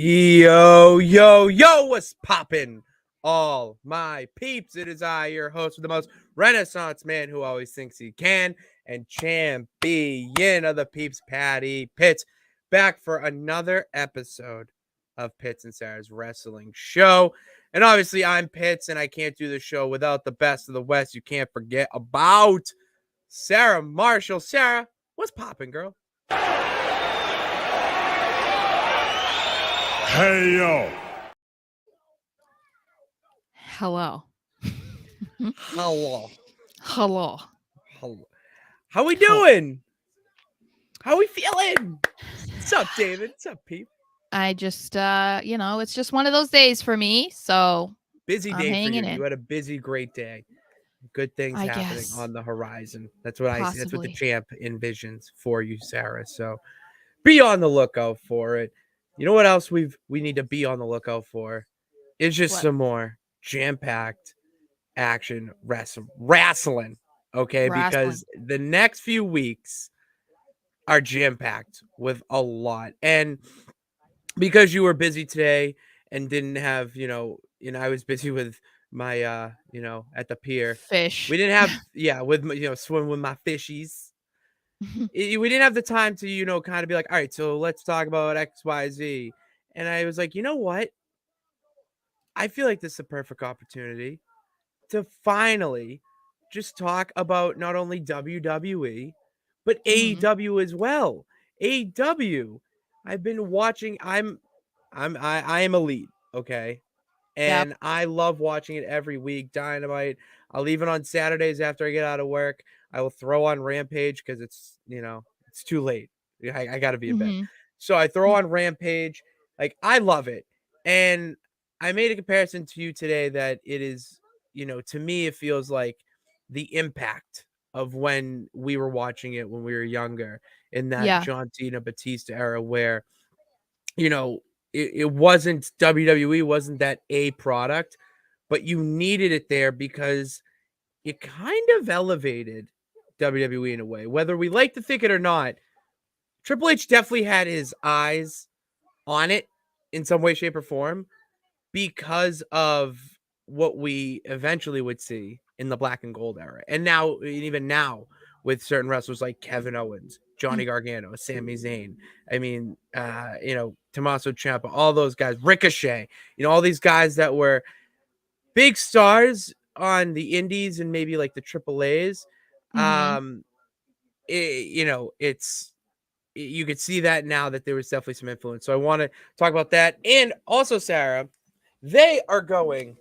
Yo, what's poppin'? All my peeps, it is I, your host with the most renaissance man who always thinks he can, and champion of the peeps, Patty Pitts, back for another episode of Pitts and Sara's wrestling show. And obviously, I'm Pitts, and I can't do the show without the best of the West. You can't forget about Sara Marshall. Sara, what's poppin', girl? Hey, yo. Hello. Hello. Hello. How we doing? How we feeling? What's up, David? What's up, Pete? I just, it's just one of those days for me. So Busy I'm day for you. hanging in. You had a busy, great day. Good things I happening guess. on the horizon. That's what I see. That's what the Possibly. champ envisions for you, Sara. So be on the lookout for it. You know what else we need to be on the lookout for? It's just What? some more jam-packed action wrestling. Okay, because the next few weeks are jam-packed with a lot. And because you were busy today and didn't have, I was busy with my at the pier. Fish. We didn't have with my, swim with my fishies. We didn't have the time to, kind of be like, all right, so let's talk about XYZ. And I was like, you know what? I feel like this is a perfect opportunity to finally just talk about not only WWE, but Mhm. AEW as well. AEW, I've been watching. I am elite, okay? And I love watching it every week. Dynamite. I'll leave it on Saturdays after I get out of work. I will throw on Rampage because it's too late. I got to be in bed. Mhm. So I throw on Rampage. Like, I love it. And I made a comparison to you today that it is, to me, it feels like the impact of when we were watching it when we were younger in that Yeah. John Cena Batista era where, it wasn't WWE, wasn't that a product, but you needed it there because it kind of elevated WWE in a way. Whether we like to think it or not, Triple H definitely had his eyes on it in some way, shape, or form because of what we eventually would see in the black and gold era. And now, even now, with certain wrestlers like Kevin Owens, Johnny Gargano, Sami Zayn, I mean, Tommaso Ciampa, all those guys, Ricochet, all these guys that were big stars on the indies and maybe like the triple A's. Mhm. It's you could see that now that there was definitely some influence. So I want to talk about that. And also, Sara, they are going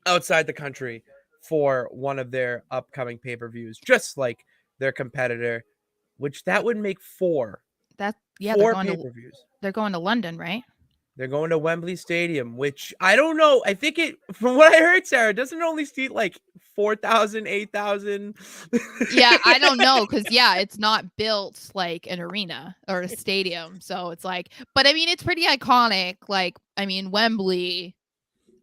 outside the country for one of their upcoming pay-per-views, just like their competitor, which that would make four They're going to pay-per-views. they're going to London, right? They're going to Wembley Stadium, which I don't know. I think from what I heard, Sara, doesn't only seat like 4,000, 8,000. Yeah, I don't know because it's not built like an arena or a stadium, so it's like. But I mean, it's pretty iconic. Like, I mean, Wembley.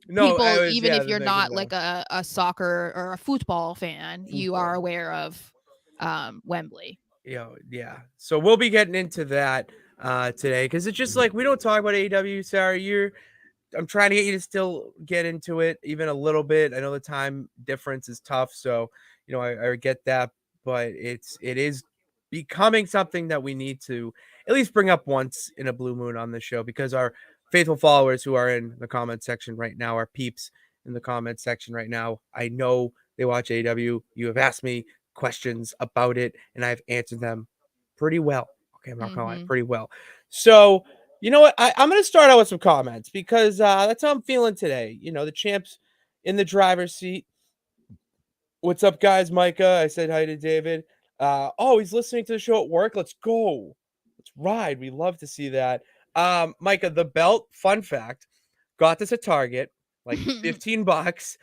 No, People, even if the you're big one, not though. like a soccer or a football fan, you are aware of Wembley. Yeah. So we'll be getting into that today because it's just like we don't talk about AEW, Sara. I'm trying to get you to still get into it even a little bit. I know the time difference is tough, so I get that, but it is becoming something that we need to at least bring up once in a blue moon on the show because our faithful followers who are in the comment section right now, our peeps in the comment section right now, I know they watch AEW. You have asked me questions about it, and I've answered them pretty well. Okay, I'm not gonna lie, pretty well. So you know what? I'm going to start out with some comments because that's how I'm feeling today. The champ's in the driver's seat. What's up, guys? Micah. I said hi to David. He's listening to the show at work. Let's go. Let's ride. We love to see that. Micah, the belt, fun fact, got this at Target, like $15.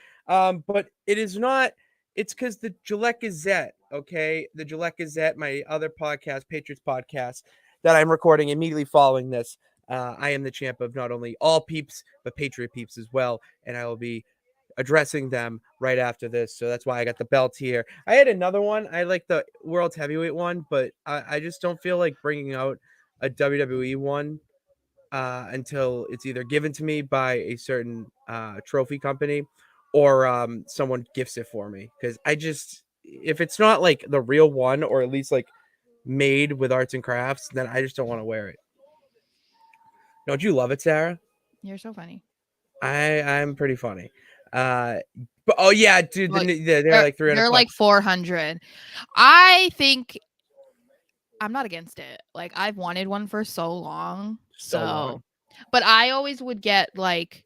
But it is not, it's because the Gillette Gazette, okay? The Gillette Gazette, my other podcast, Patriots podcast, that I'm recording immediately following this. I am the champ of not only all peeps, but Patriot peeps as well. And I will be addressing them right after this. So that's why I got the belt here. I had another one. I like the World Heavyweight one, but I just don't feel like bringing out a WWE one until it's either given to me by a certain trophy company or someone gifts it for me. Because if it's not like the real one or at least like made with arts and crafts, then I just don't want to wear it. Don't you love it, Sarah? You're so funny. I'm pretty funny. But oh yeah, dude, Like, they're like 300 they're bucks. like 400. I think I'm not against it. Like, I've wanted one for so long. So long. But I always would get like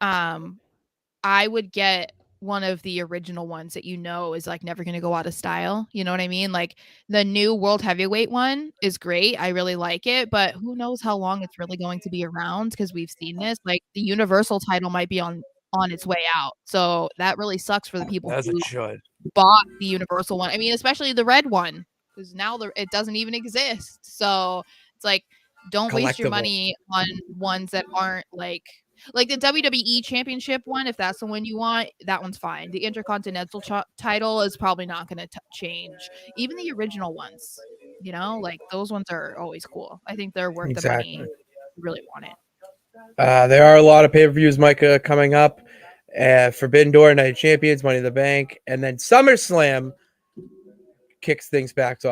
I would get one of the original ones that is like never going to go out of style. You know what I mean? Like the new world heavyweight one is great. I really like it, but who knows how long it's really going to be around because we've seen this. Like the universal title might be on its way out. So that really sucks for the people As who it should. bought the universal one. I mean, especially the red one because now it doesn't even exist. So it's like don't waste your Collectible. money on ones that aren't like the WWE Championship one. If that's the one you want, that one's fine. The Intercontinental title is probably not going to change. Even the original ones, like those ones are always cool. I think they're worth the money. If you really want it. There are a lot of pay-per-views, Micah, coming up. Forbidden Door, Night of Champions, Money in the Bank, and then SummerSlam kicks things back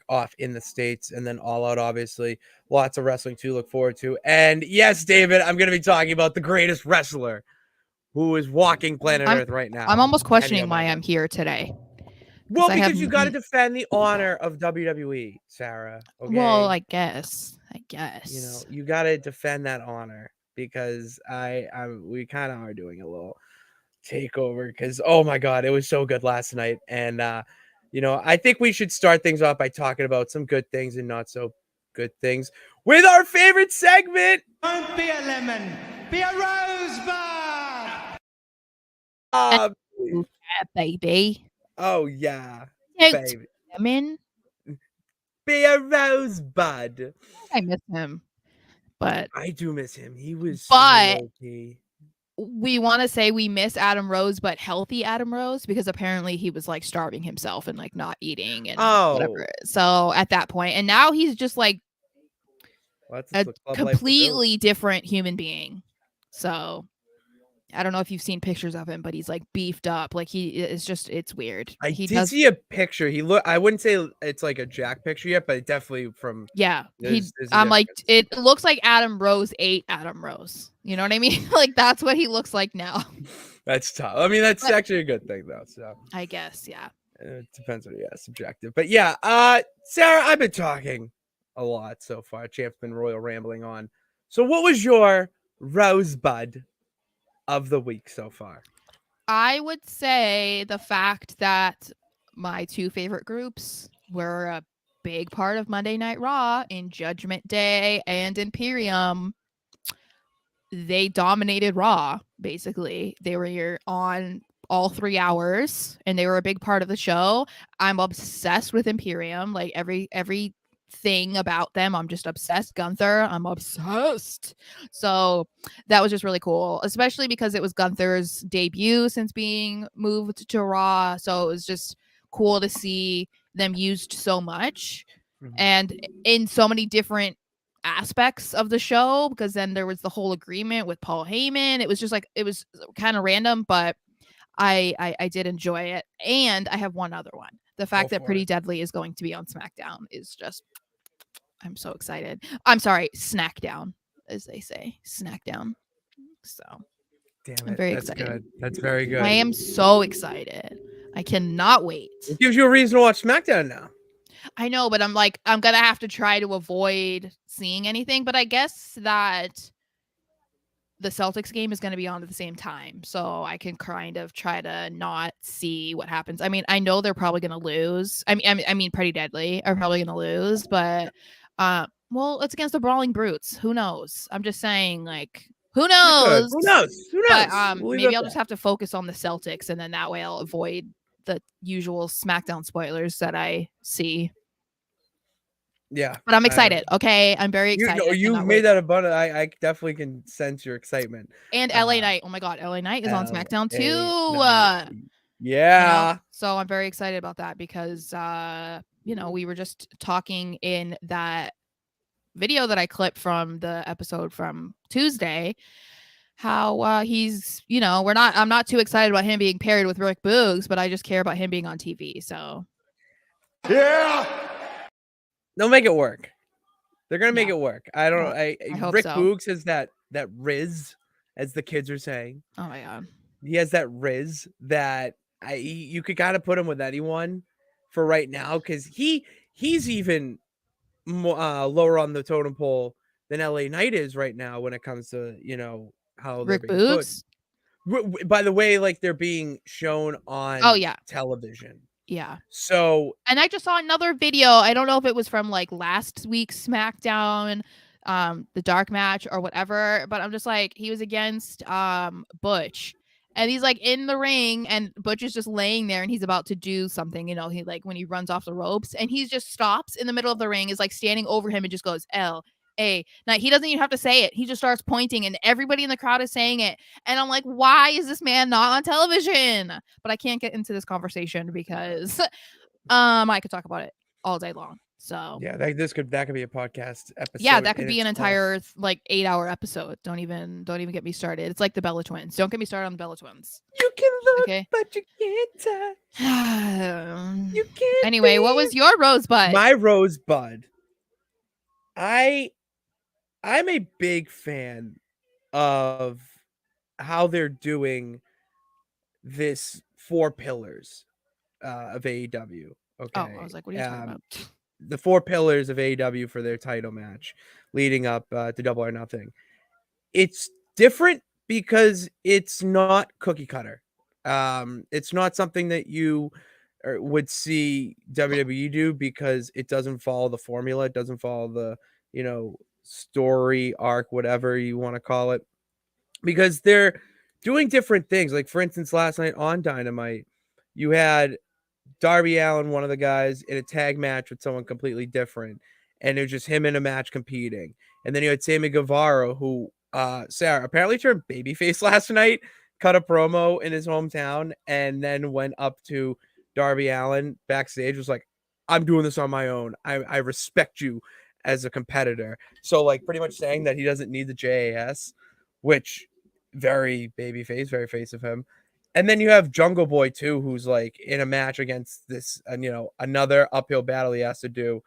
off in the States, and then All Out, obviously. Lots of wrestling to look forward to. And yes, David, I'm going to be talking about the greatest wrestler who is walking planet Earth right now. I'm almost questioning why I'm here today. Well, because you got to defend the honor of WWE, Sarah. Okay? Well, I guess. You got to defend that honor because we kind of are doing a little takeover because, oh my God, it was so good last night. And, I think we should start things off by talking about some good things and not so good things with our favorite segment. Don't be a lemon, be a rosebud. Yeah, baby. Oh yeah, baby. Lemon. Be a rosebud. I miss him, but I do miss him. He was so low-key. We want to say we miss Adam Rose, but healthy Adam Rose, because apparently he was like starving himself and like not eating and whatever. So at that point, and now he's just like a completely different human being. So I don't know if you've seen pictures of him, but he's like beefed up. Like it's weird. I did see a picture. I wouldn't say it's like a Jack picture yet, but definitely from. Yeah. I'm like, it looks like Adam Rose ate Adam Rose. You know what I mean? Like that's what he looks like now. That's tough. I mean, that's actually a good thing though. So I guess, yeah. It depends on subjective. But yeah, Sarah, I've been talking a lot so far. Champ's been royal rambling on. So what was your rosebud of the week so far? I would say the fact that my two favorite groups were a big part of Monday Night Raw in Judgment Day and Imperium. They dominated Raw, basically. They were here on all 3 hours and they were a big part of the show. I'm obsessed with Imperium. Like every thing about them, I'm just obsessed. Gunther, I'm obsessed. So that was just really cool, especially because it was Gunther's debut since being moved to Raw. So it was just cool to see them used so much and in so many different aspects of the show, because then there was the whole agreement with Paul Heyman. It was just like, it was kind of random, but I did enjoy it. And I have one other one. The fact that Pretty Deadly is going to be on SmackDown is just, I'm so excited. I'm sorry, Snackdown, as they say, Snackdown. So damn it, I'm very that's excited. Good. That's very good. I am so excited. I cannot wait. It gives you a reason to watch SmackDown now. I know, but I'm gonna have to try to avoid seeing anything. But I guess that the Celtics game is going to be on at the same time, so I can kind of try to not see what happens. I mean, I know they're probably going to lose. I mean, Pretty Deadly are probably going to lose, but well, it's against the Brawling Brutes. Who knows? I'm just saying, like, who knows? Who knows? But maybe I'll just have to focus on the Celtics, and then that way I'll avoid the usual SmackDown spoilers that I see. Yeah, but I'm excited. Okay, I'm very excited. You made that abundant. I definitely can sense your excitement. And LA Knight. Oh my God, LA Knight is on SmackDown too. Yeah. So I'm very excited about that because we were just talking in that video that I clipped from the episode from Tuesday, how he's, I'm not too excited about him being paired with Rick Boogs, but I just care about him being on TV. So Yeah! They'll make it work. They're gonna make Yeah. it work. I don't know. Well, I I hope Rick so. Boogs has that riz, as the kids are saying. Oh my god. He has that riz that you could kind of put him with anyone for right now, because he's even more, lower on the totem pole than LA Knight is right now when it comes to how they're Rick being put. Boogs? By the way, like they're being shown Oh on yeah. television. Yeah. So And I just saw another video. I don't know if it was from like last week's SmackDown, the dark match or whatever, but I'm just like, he was against Butch. And he's like in the ring and Butch is just laying there and he's about to do something, he like when he runs off the ropes and he just stops in the middle of the ring, is like standing over him and just goes L-A. Now he doesn't even have to say it. He just starts pointing and everybody in the crowd is saying it. And I'm like, why is this man not on television? But I can't get into this conversation because I could talk about it all day long. So yeah, that could be a podcast episode. yeah, that could in be an itself. entire like 8-hour episode. Don't even get me started. It's like the Bella Twins. Don't get me started on the Bella Twins. You can look, Okay. but you can't touch. You can't. Anyway, what was your rosebud? My rosebud? I'm a big fan of how they're doing this 4 pillars of AEW. Okay. Oh, I was like, what are you talking about? The 4 pillars of AEW for their title match leading up to Double or Nothing. It's different because it's not cookie cutter. It's not something that you would see WWE do because it doesn't follow the formula. It doesn't follow the, story arc, whatever you want to call it, because they're doing different things. Like, for instance, last night on Dynamite, you had Darby Allin, one of the guys, in a tag match with someone completely different. And it was just him in a match competing. And then you had Sammy Guevara, who, Sara, apparently turned babyface last night, cut a promo in his hometown, and then went up to Darby Allin backstage, was like, I'm doing this on my own. I respect you as a competitor. So, like, pretty much saying that he doesn't need the JAS, which, very babyface, very face of him. And then you have Jungle Boy too, who's like in a match against this, another uphill battle he has to do.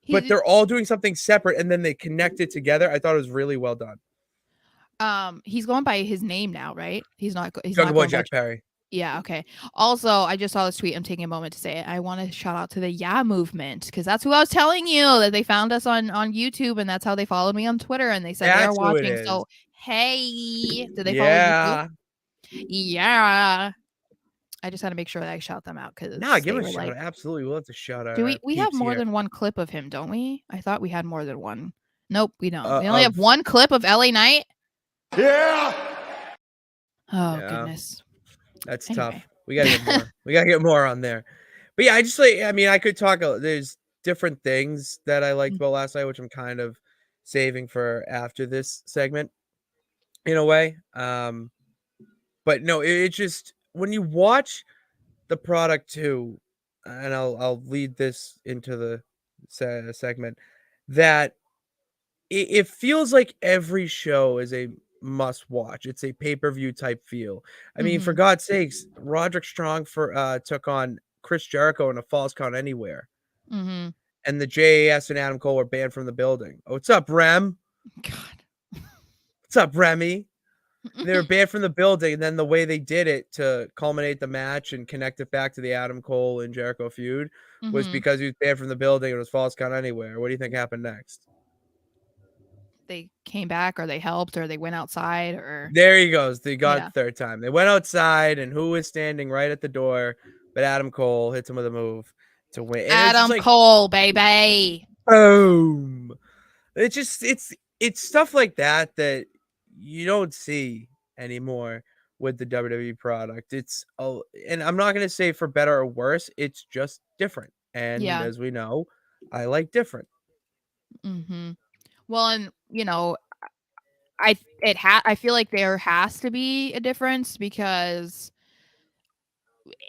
But they're all doing something separate, and then they connect it together. I thought it was really well done. He's going by his name now, right? He's not. Jungle Boy Jack Perry. Yeah. Okay. Also, I just saw this tweet. I'm taking a moment to say it. I want to shout out to the Yeah movement because that's who I was telling you that they found us on YouTube and that's how they followed me on Twitter and they said they are watching. So hey, did they follow you too? Yeah. I just had to make sure that I shout them out because give a shout out. Absolutely, we'll have to shout out. Do we have more than one clip of him, don't we? I thought we had more than one. Nope, we don't. We only have one clip of LA Knight. Yeah. Oh goodness. That's tough. We gotta get more. We gotta get more on there. But yeah, I could talk. There's different things that I liked about last night, which I'm kind of saving for after this segment, in a way. But no, it just, when you watch the product too, and I'll lead this into the segment, that it feels like every show is a must watch. It's a pay-per-view type feel. I mean, for God's sakes, Roderick Strong took on Chris Jericho in a Falls Count Anywhere. Mm-hmm. And the JAS and Adam Cole were banned from the building. Oh, what's up, Rem? God. What's up, Remy? They were banned from the building, and then the way they did it to culminate the match and connect it back to the Adam Cole and Jericho feud was because he was banned from the building and it was Falls Count Anywhere. What do you think happened next? They came back, or they helped, or they went outside, or there he goes. They got it the third time. They went outside, and who was standing right at the door? But Adam Cole hits him with a move to win. And Adam Cole, baby. Boom. It's stuff like that that you don't see anymore with the WWE product. And I'm not gonna say for better or worse. It's just different. And as we know, I like different. Mm-hmm. Well, and I feel like there has to be a difference because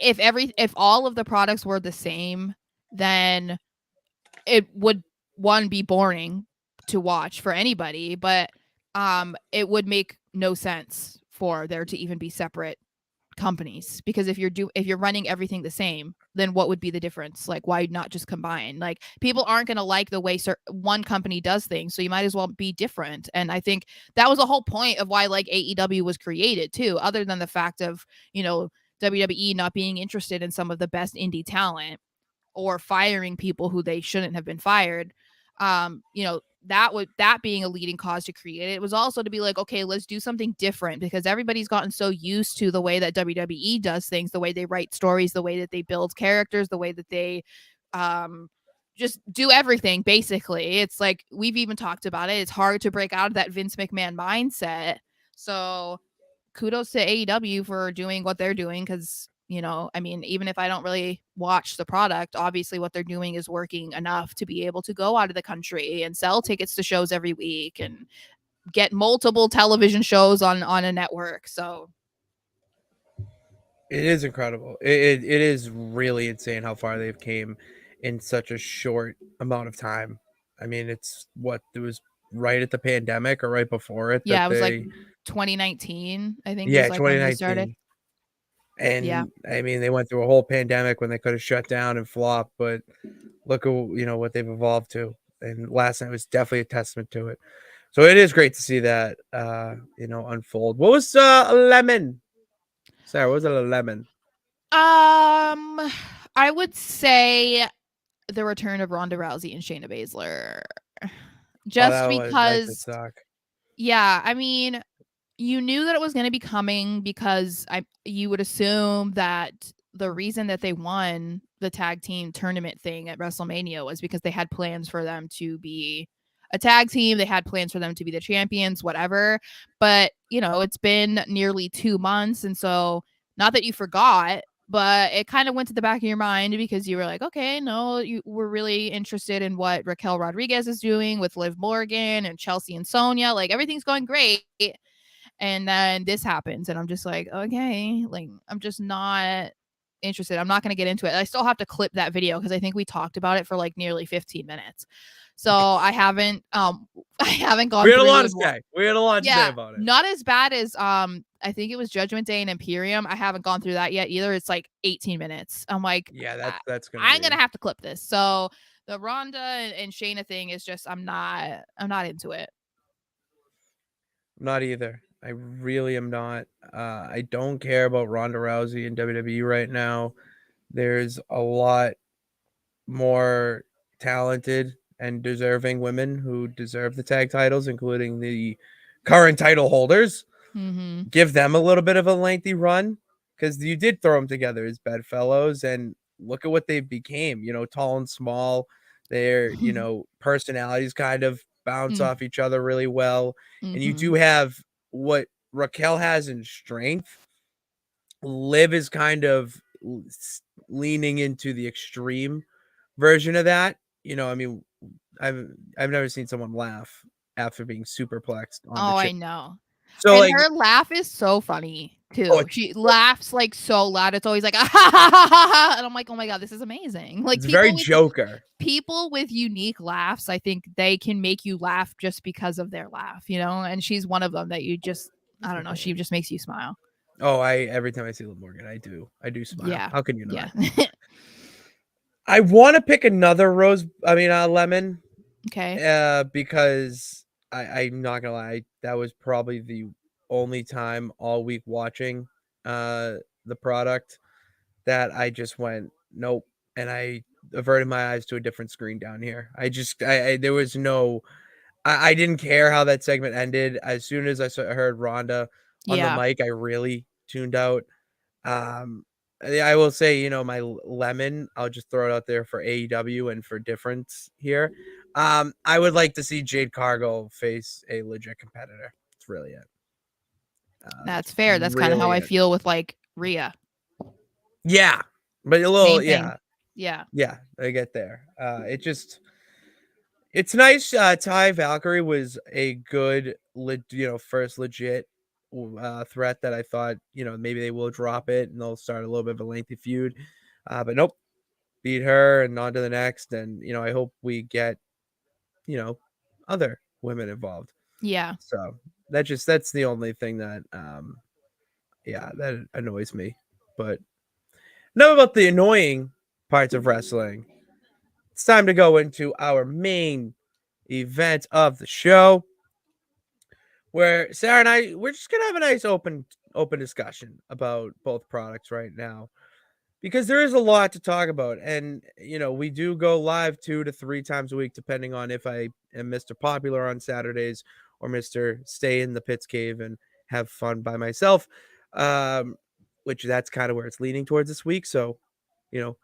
if all of the products were the same, then it would, one, be boring, to watch for anybody, but it would make no sense for there to even be separate companies, because if you're running everything the same, then what would be the difference? Like, why not just combine? Like, people aren't going to like the way one company does things, so you might as well be different. And I think that was the whole point of why like AEW was created too, other than the fact of, WWE not being interested in some of the best indie talent or firing people who they shouldn't have been fired. That being a leading cause to create it was also to be like, okay, let's do something different, because everybody's gotten so used to the way that WWE does things, the way they write stories, the way that they build characters, the way that they just do everything. Basically, it's like, we've even talked about it, it's hard to break out of that Vince McMahon mindset. So kudos to AEW for doing what they're doing, because I mean, even if I don't really watch the product, obviously what they're doing is working enough to be able to go out of the country and sell tickets to shows every week and get multiple television shows on a network. So It is incredible. It is really insane how far they've came in such a short amount of time. I mean, it was right at the pandemic or right before it that yeah, it was like they 2019, I think, was yeah, like when they started. 2019. Yeah. And I mean, they went through a whole pandemic when they could have shut down and flopped, but look at what they've evolved to. And last night was definitely a testament to it. So it is great to see that unfold. What was a lemon? Sarah, what was a lemon? I would say the return of Ronda Rousey and Shayna Baszler. Oh, Just that did because, suck. yeah, I mean, you knew that it was going to be coming, because you would assume that the reason that they won the tag team tournament thing at WrestleMania was because they had plans for them to be a tag team. They had plans for them to be the champions, whatever. But, it's been nearly 2 months. And so, not that you forgot, but it kind of went to the back of your mind, because you were like, okay, no, you were really interested in what Raquel Rodriguez is doing with Liv Morgan and Chelsea and Sonya. Like, everything's going great. And then this happens, and I'm just like, okay, like, I'm just not interested. I'm not going to get into it. I still have to clip that video, because I think we talked about it for like nearly 15 minutes. So I haven't I haven't gone We had a through lot to and say. We had a lot to say yeah, about it. not as bad as I think it was Judgment Day and Imperium. I haven't gone through that yet either. It's like 18 minutes. I'm like, Yeah, that's gonna I'm be. gonna have to clip this. So the Ronda and Shayna thing is just, I'm not into it. Not either. I really am not. I don't care about Ronda Rousey in WWE right now. There's a lot more talented and deserving women who deserve the tag titles, including the current title holders. Mm-hmm. Give them a little bit of a lengthy run, because you did throw them together as bedfellows, and look at what they became. Tall and small. Their personalities kind of bounce off each other really well, and you do have what Raquel has in strength. Liv is kind of leaning into the extreme version of that. I mean, I've never seen someone laugh after being superplexed on the Oh, chair. I know. So And like, her laugh is so funny oh, too. She laughs like so loud. It's always like ah, ha, ha, ha, ha, ha. And I'm like, oh my god, this is amazing. Like, it's very people Joker. with unique laughs, I think they can make you laugh just because of their laugh, and she's one of them that you just, I don't know, she just makes you smile. Oh, every time I see Liv Morgan, I do smile. Yeah. How can you Yeah. not? I want to pick another lemon. Okay. Because I'm not gonna lie, that was probably the only time all week watching the product that I just went nope, and I averted my eyes to a different screen down here. I there was no, I didn't care how that segment ended. As soon as heard Rhonda on the Yeah. mic, I really tuned out. I will say, my lemon, I'll just throw it out there for AEW and for difference here. I would like to see Jade Cargill face a legit competitor. That's really it. That's fair. That's kind of how Really I it. feel with like Rhea. Yeah, but a little, Same thing. yeah, I get there. It's nice. Ty Valkyrie was a good, first legit threat that I thought, maybe they will drop it and they'll start a little bit of a lengthy feud. But nope, beat her and on to the next. And, I hope we get, other women involved. Yeah. So that's the only thing that yeah, that annoys me. But enough about the annoying parts of wrestling. It's time to go into our main event of the show, where Sarah and we're just gonna have a nice open discussion about both products right now, because there is a lot to talk about. And we do go live 2 to 3 times a week, depending on if I am Mr. Popular on Saturdays or Mr. Stay in the Pits Cave and have fun by myself, um which that's kind of where it's leaning towards this week. So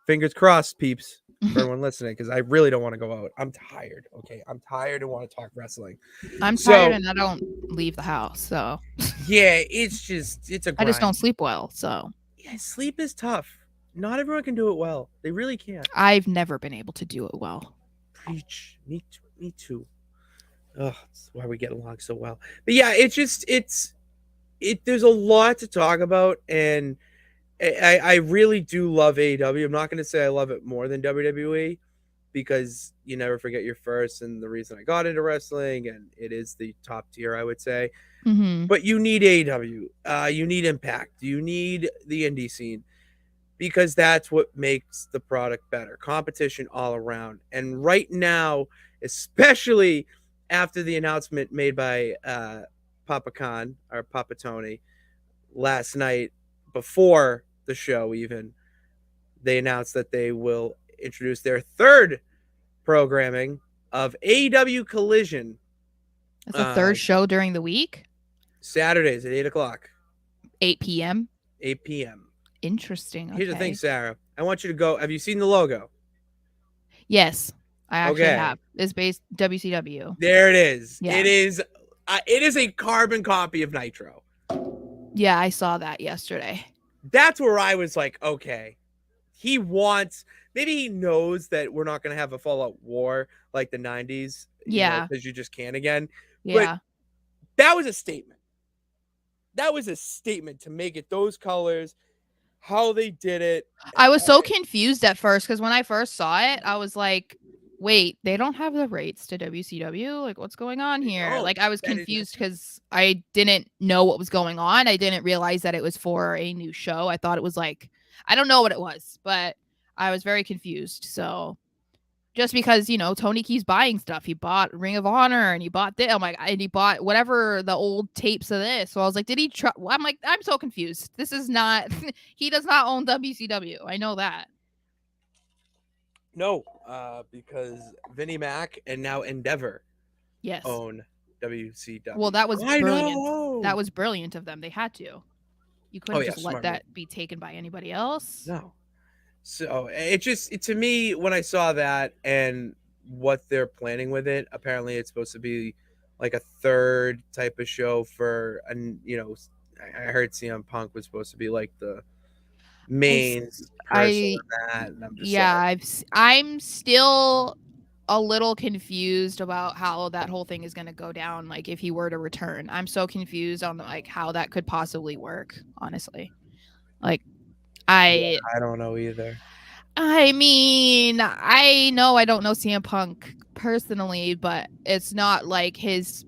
fingers crossed, peeps, for everyone listening, because I really don't want to go out. I'm tired. Okay, I'm tired and want to talk wrestling. I'm tired So and I don't leave the house, so yeah, it's a I just grind. don't sleep well. So Yeah, sleep is tough. Not everyone can do it well. They really can't. I've never been able to do it well. Preach. Me too. Oh, that's why we get along so well. But yeah, there's a lot to talk about, and I really do love AEW. I'm not going to say I love it more than WWE, because you never forget your first and the reason I got into wrestling, and it is the top tier, I would say. Mm-hmm. But you need AEW. You need Impact. You need the indie scene, because that's what makes the product better. Competition all around. And right now, especially after the announcement made by Papa Khan, or Papa Tony, last night, before the show even, they announced that they will introduce their third programming of AEW Collision. That's the third show during the week. Saturdays at 8 o'clock. 8 p.m. 8 p.m. Interesting. Okay. Here's the thing, Sarah. I want you to go. Have you seen the logo? Yes, I actually Okay. have. It's based WCW. There it is. Yeah. It is a carbon copy of Nitro. Yeah, I saw that yesterday. That's where I was like, okay, maybe he knows that we're not going to have a Fallout War like the 90s, Yeah. because you just can't again. Yeah. But that was a statement. That was a statement to make it those colors, how they did it. I was so confused at first, because when I first saw it, I was like, wait, they don't have the rights to WCW? Like, what's going on here? Like, I was confused because I didn't know what was going on. I didn't realize that it was for a new show. I thought it was like, I don't know what it was, but I was very confused. So just because, Tony keeps buying stuff. He bought Ring of Honor and he bought this. Oh my God. And he bought whatever the old tapes of this. So I was like, did he try? I'm like, I'm so confused. This is not, he does not own WCW. I know that. No, because Vinnie Mac and now Endeavor own WCW. Well, that was brilliant. Know. That was brilliant of them. They had to. You couldn't just let that be taken by anybody else. No. So to me, when I saw that and what they're planning with it, apparently it's supposed to be like a third type of show for, I heard CM Punk was supposed to be like the main person in that. And I'm just I'm still a little confused about how that whole thing is going to go down. Like, if he were to return, I'm so confused on like how that could possibly work. Honestly, like. I don't know either. I mean, I know I don't know CM Punk personally, but it's not like his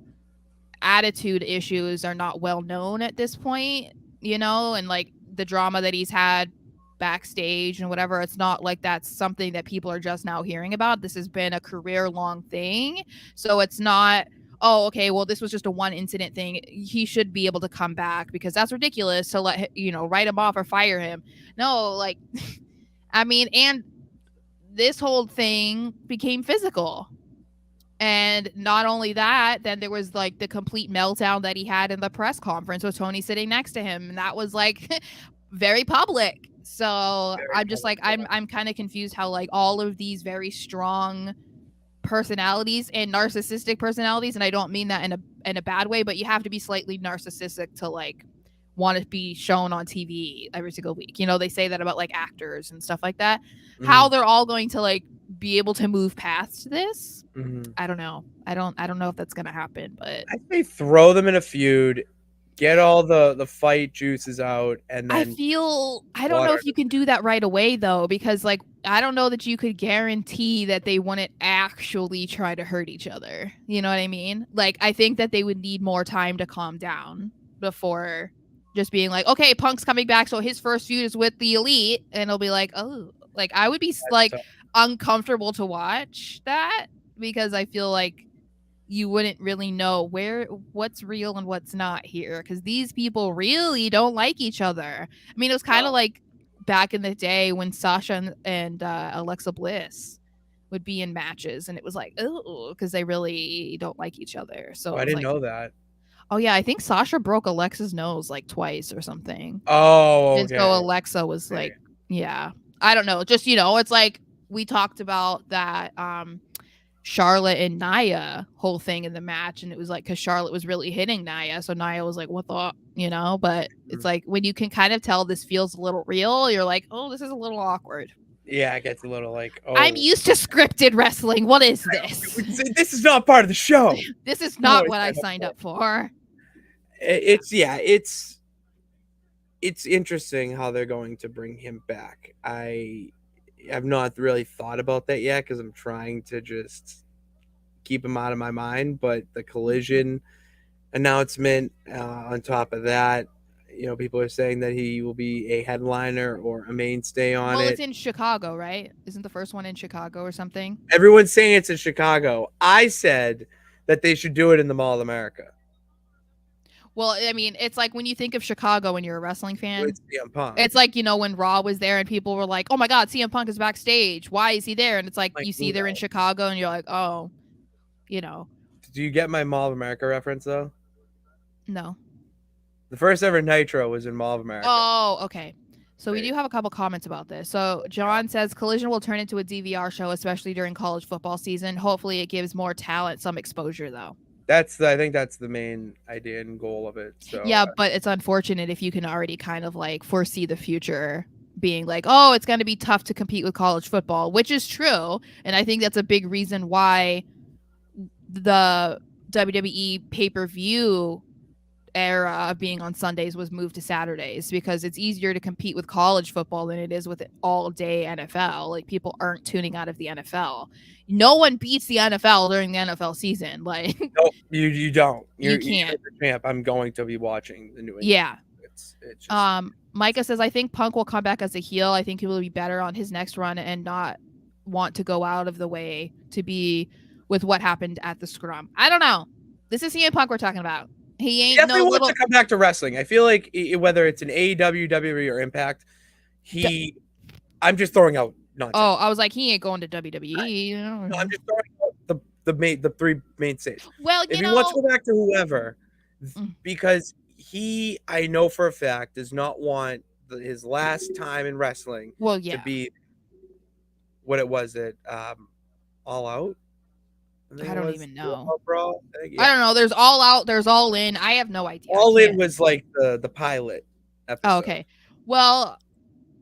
attitude issues are not well known at this point, and like the drama that he's had backstage and whatever. It's not like that's something that people are just now hearing about. This has been a career-long thing. So it's not, oh, okay, well, this was just a one incident thing. He should be able to come back, because that's ridiculous to let write him off or fire him. No, like, I mean, and this whole thing became physical. And not only that, then there was like the complete meltdown that he had in the press conference with Tony sitting next to him. And that was like very public. So I'm just like, I'm kind of confused how like all of these very strong personalities and narcissistic personalities, and I don't mean that in a bad way, but you have to be slightly narcissistic to like want to be shown on TV every single week. They say that about like actors and stuff like that. Mm-hmm. How they're all going to like be able to move past this. Mm-hmm. I don't know. I don't know if that's gonna happen, but I say throw them in a feud, Get all the fight juices out, and I then don't know water. if you can do that right away though, because like I don't know that you could guarantee that they wouldn't actually try to hurt each other. You know what I mean? Like I think that they would need more time to calm down before just being like, okay, Punk's coming back, so his first feud is with the Elite, and it'll be like, oh, like I would be like So uncomfortable to watch that because I feel like you wouldn't really know what's real and what's not here because these people really don't like each other. I mean, it was kind of like back in the day when Sasha and Alexa Bliss would be in matches, and it was like, oh, because they really don't like each other. So oh, it I was didn't like, know that. oh yeah, I think Sasha broke Alexa's nose like twice or something, Oh, and so okay. Alexa was Okay. like, yeah, I don't know, just it's like we talked about that Charlotte and Nia whole thing in the match, and it was like because Charlotte was really hitting Nia, so Nia was like, "What the?" But it's like when you can kind of tell this feels a little real, you're like, "Oh, this is a little awkward." Yeah, it gets a little like, oh, I'm used to scripted wrestling. What is this? this is not part of the show. This is No, not what I signed up for. It's interesting how they're going to bring him back. I have not really thought about that yet because I'm trying to just keep him out of my mind. But the Collision announcement, on top of that, people are saying that he will be a headliner or a mainstay on Well, it. it's in Chicago, right? Isn't the first one in Chicago or something? Everyone's saying it's in Chicago. I said that they should do it in the Mall of America. Well, I mean, it's like when you think of Chicago when you're a wrestling fan, It's CM Punk. it's like, when Raw was there and people were like, oh my God, CM Punk is backstage. Why is he there? And it's like you see they're in Chicago and you're like, oh, Do you get my Mall of America reference though? No. The first ever Nitro was in Mall of America. Oh, okay. So we do have a couple comments about this. So John says Collision will turn into a DVR show, especially during college football season. Hopefully it gives more talent some exposure though. I think that's the main idea and goal of it. So yeah, but it's unfortunate if you can already kind of like foresee the future being like, oh, it's going to be tough to compete with college football, which is true. And I think that's a big reason why the WWE pay-per-view era of being on Sundays was moved to Saturdays because it's easier to compete with college football than it is with all day NFL. Like people aren't tuning out of the NFL. No one beats the NFL during the NFL season. Like no, you don't. You can't. You're the champ. I'm going to be watching the New England. Yeah. It's just... Micah says I think Punk will come back as a heel. I think he will be better on his next run and not want to go out of the way to be with what happened at the Scrum. I don't know. This is CM Punk we're talking about. He definitely wants to come back to wrestling. I feel like whether it's an AEW, WWE, or Impact, I'm just throwing out nonsense. Oh, I was like, he ain't going to WWE. No, I'm just throwing out the three mainstays. Well, if he wants to go back to whoever, because I know for a fact, does not want his last time in wrestling to be what it was at All Out. I don't even know. I don't know. There's All Out. There's All In. I have no idea. All In was like the pilot episode. Oh, okay. Well,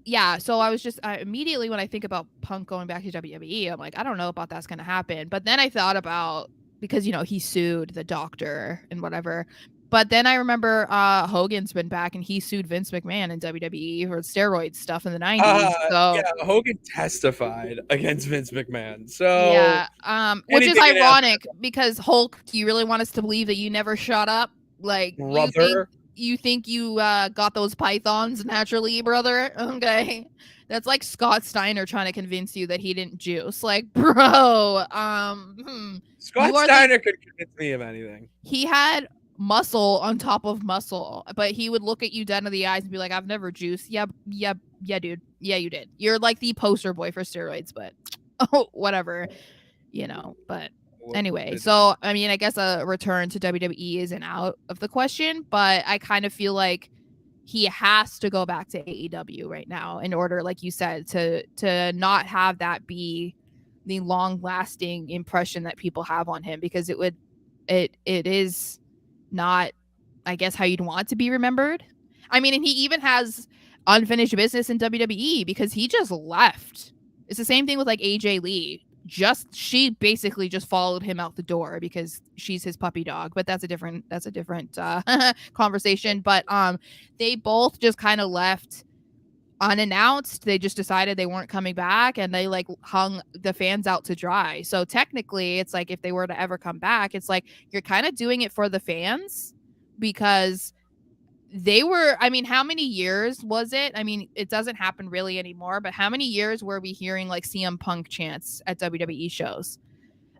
yeah. So I was just immediately when I think about Punk going back to WWE, I'm like, I don't know about that's going to happen. But then I thought about because he sued the doctor and whatever. But then I remember Hogan's been back and he sued Vince McMahon in WWE for steroid stuff in the 90s. So yeah, Hogan testified against Vince McMahon. So yeah, which is ironic because Hulk, do you really want us to believe that you never shut up? Like brother, you think you got those pythons naturally, brother? Okay. That's like Scott Steiner trying to convince you that he didn't juice. Like, bro, Scott Steiner could convince me of anything. He had muscle on top of muscle, but he would look at you dead in the eyes and be like, I've never juiced. Yeah, dude. Yeah, you did. You're like the poster boy for steroids, but whatever, but anyway. So, I mean, I guess a return to WWE isn't out of the question, but I kind of feel like he has to go back to AEW right now in order, like you said, to not have that be the long lasting impression that people have on him, because it is not, I guess, how you'd want to be remembered. I mean, and he even has unfinished business in WWE because he just left. It's the same thing with like AJ Lee. she basically just followed him out the door because she's his puppy dog, but that's a different conversation. But they both just kind of left unannounced. They just decided they weren't coming back, and they like hung the fans out to dry. So technically it's like if they were to ever come back, it's like you're kind of doing it for the fans, because they were, I mean, how many years was it? I mean, it doesn't happen really anymore, but how many years were we hearing like CM Punk chants at WWE shows?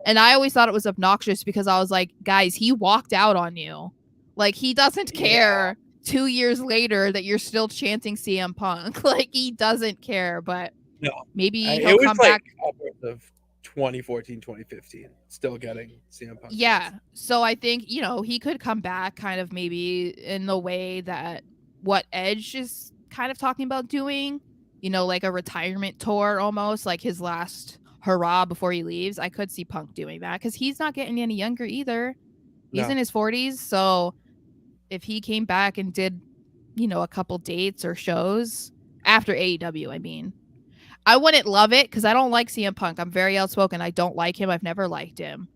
And I always thought it was obnoxious because I was like, guys, he walked out on you. Like, he doesn't care 2 years later that you're still chanting CM Punk. Like, he doesn't care, but No, maybe it he'll was come like back. upwards of 2014, 2015, still getting CM Punk. Yeah. fans. So I think, he could come back kind of maybe in the way that what Edge is kind of talking about doing, like a retirement tour almost, like his last hurrah before he leaves. I could see Punk doing that because he's not getting any younger either. He's No. in his 40s. So if he came back and did, a couple dates or shows after AEW, I mean, I wouldn't love it because I don't like CM Punk. I'm very outspoken. I don't like him. I've never liked him.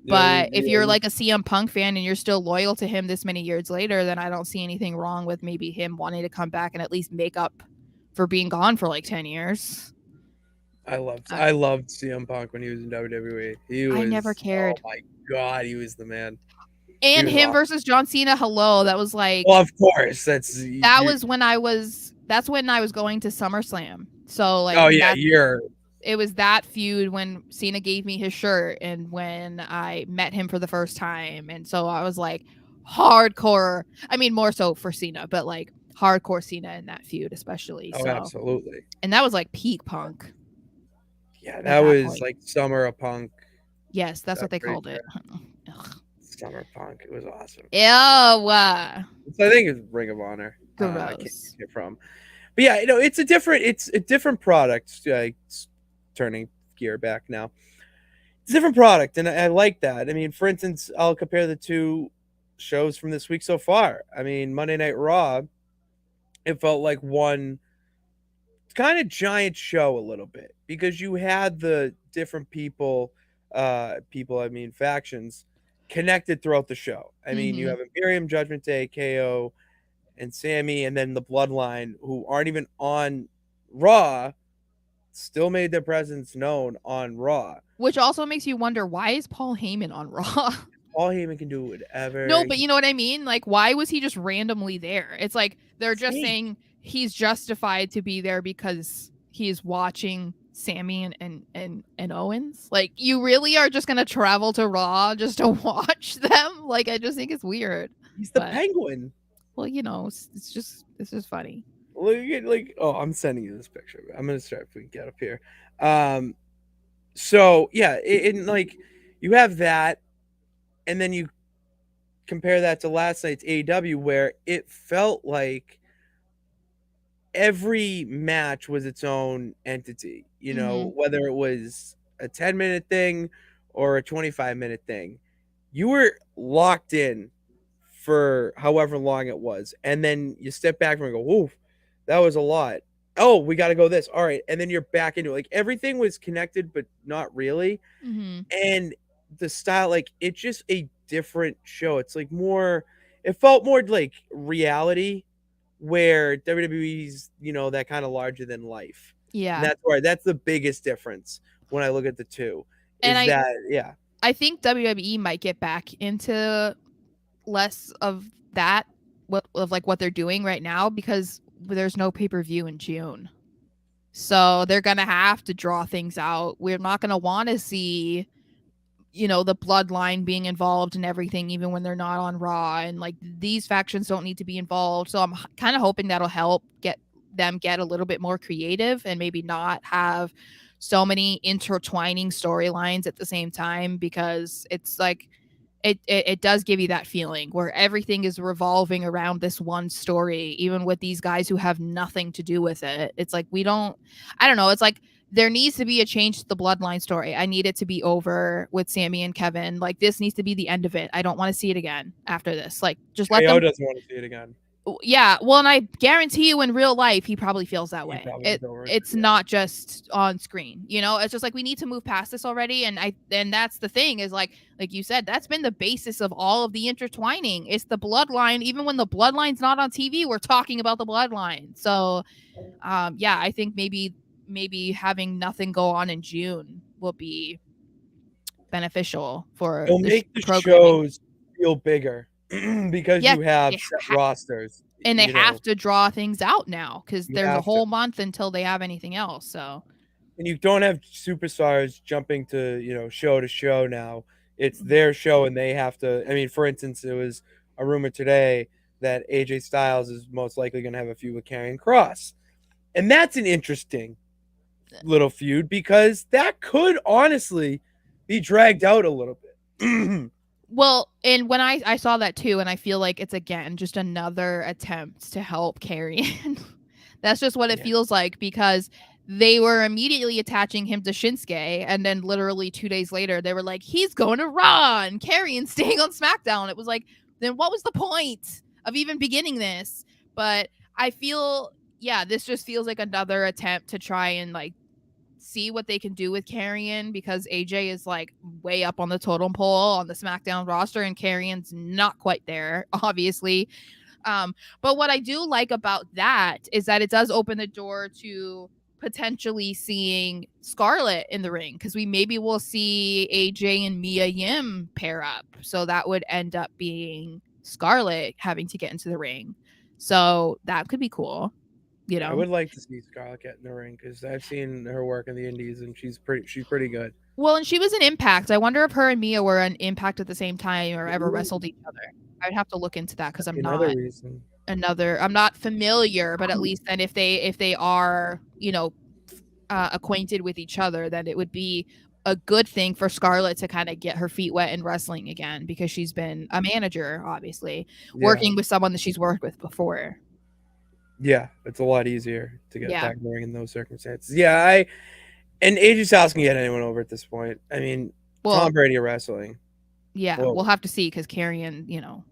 But if you're like a CM Punk fan and you're still loyal to him this many years later, then I don't see anything wrong with maybe him wanting to come back and at least make up for being gone for like 10 years. I loved CM Punk when he was in WWE. I never cared. Oh my god, he was the man. And was him awesome. versus John Cena, hello. That was like, Well, of course, that's when I was going to SummerSlam. So like, oh yeah, it was that feud when Cena gave me his shirt and when I met him for the first time. And so I was like hardcore. I mean, more so for Cena, but like hardcore Cena in that feud, especially. Oh, so absolutely. And that was like peak Punk. Yeah, that was like Summer of Punk. Yes, that's what they called it. Summer Punk. It was awesome. Ew. So I think it's Ring of Honor. Gross. I can't get from. But yeah, it's a different product. Turning gear back now. It's a different product, and I like that. I mean, for instance, I'll compare the two shows from this week so far. I mean, Monday Night Raw, it felt like one kind of giant show a little bit because you had the different factions connected throughout the show. I mean, you have Imperium, Judgment Day, KO, and Sammy, and then the Bloodline, who aren't even on Raw, still made their presence known on Raw. Which also makes you wonder, why is Paul Heyman on Raw? Paul Heyman can do whatever. No, but you know what I mean? Like, why was he just randomly there? It's like they're just saying he's justified to be there because he's watching Sammy and Owens. Like, you really are just gonna travel to Raw just to watch them? Like, I just think it's weird. He's the Penguin. Well, it's just funny. Look at I'm sending you this picture. I'm gonna start if we can get up here. So yeah, like you have that, and then you compare that to last night's AEW, where it felt like every match was its own entity. Whether it was a 10-minute thing or a 25-minute thing, you were locked in for however long it was, and then you step back and go, "Oof, that was a lot." Oh, we got to go this. All right, and then you're back into it. Like everything was connected, but not really. And the style, like it's just a different show. It's like it felt more like reality, where WWE's, that kind of larger than life. Yeah, and that's the biggest difference when I look at the two. I think WWE might get back into less of that, what they're doing right now, because there's no pay-per-view in June. So they're going to have to draw things out. We're not going to want to see, the Bloodline being involved in everything, even when they're not on Raw. And like these factions don't need to be involved. So I'm kind of hoping that'll help get a little bit more creative and maybe not have so many intertwining storylines at the same time, because it's like, it does give you that feeling where everything is revolving around this one story, even with these guys who have nothing to do with it. It's like I don't know. It's like there needs to be a change to the Bloodline story. I need it to be over with Sammy and Kevin. Like this needs to be the end of it. I don't want to see it again after this. Like just let them. doesn't want to see it again. Yeah, well, and I guarantee you in real life he probably feels that He way. probably is over it, It's yeah. not just on screen, you know? It's just like we need to move past this already, and that's the thing is like you said, that's been the basis of all of the intertwining. It's the bloodline. Even when the bloodline's not on TV, we're talking about the bloodline. So, yeah, I think maybe having nothing go on in June will be beneficial for It'll the make the programming. shows feel bigger because Yeah, you have they set ha- rosters, and they you have know, to draw things out now because you there's a have to. whole month until they have anything else. So, And you don't have superstars jumping to show now. It's mhm. their show and they have to. I mean, for instance, it was a rumor today that AJ Styles is most likely going to have a feud with Karrion Cross. And that's an interesting little feud because that could honestly be dragged out a little bit. Well, and when I saw that too, and I feel like it's again just another attempt to help Carrion. That's just what it Yeah. feels like because they were immediately attaching him to Shinsuke, and then literally 2 days later, they were like, "He's going to Raw and Carrion's staying on SmackDown." It was like, then what was the point of even beginning this? But I feel, yeah, this just feels like another attempt to try and like see what they can do with Carrion because AJ is like way up on the totem pole on the SmackDown roster and Carrion's not quite there, obviously. But what I do like about that is that it does open the door to potentially seeing Scarlett in the ring because we maybe will see AJ and Mia Yim pair up. So that would end up being Scarlett having to get into the ring. So that could be cool, you I know. would like to see Scarlett get in the ring because I've seen her work in the Indies and she's pretty good. Well, and she was an Impact. I wonder if her and Mia were an Impact at the same time or ever Ooh, wrestled each other. I'd have to look into that because that'd I'm be another not reason. I'm not familiar, but at least then if they are, you know, acquainted with each other, then it would be a good thing for Scarlett to kind of get her feet wet in wrestling again because she's been a manager, obviously, Yeah. working with someone that she's worked with before. Yeah, it's a lot easier to get Yeah. back in the ring in those circumstances. Yeah, and AJ Styles can get anyone over at this point. I mean, Well, Tom Brady of wrestling. yeah, Whoa. we'll have to see because Carrion, you know,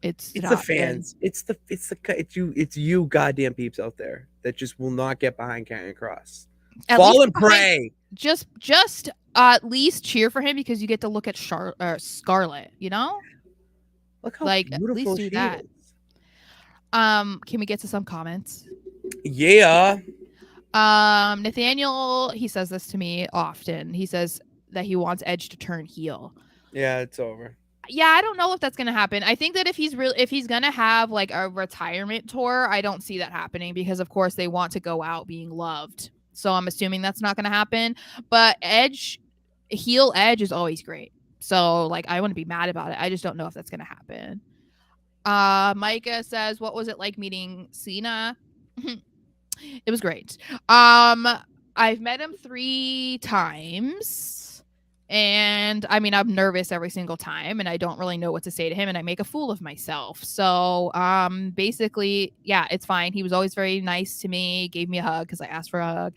it's It's the not been. fans. It's you goddamn peeps out there that just will not get behind Karrion Cross. At Fall least and pray. just at least cheer for him because you get to look at Scarlett, you know? Look how Like at least beautiful do she that. is. Can we get to some comments? Yeah. Nathaniel, he says this to me often. He says that he wants Edge to turn heel. Yeah, it's over. Yeah, I don't know if that's gonna happen. I think that if he's gonna have like a retirement tour, I don't see that happening because of course they want to go out being loved. So I'm assuming that's not gonna happen. But heel Edge is always great. So like I wouldn't be mad about it. I just don't know if that's gonna happen. Micah says, what was it like meeting Cena? It was great. I've met him 3 times. And I mean, I'm nervous every single time and I don't really know what to say to him and I make a fool of myself. So, basically, yeah, it's fine. He was always very nice to me, gave me a hug because I asked for a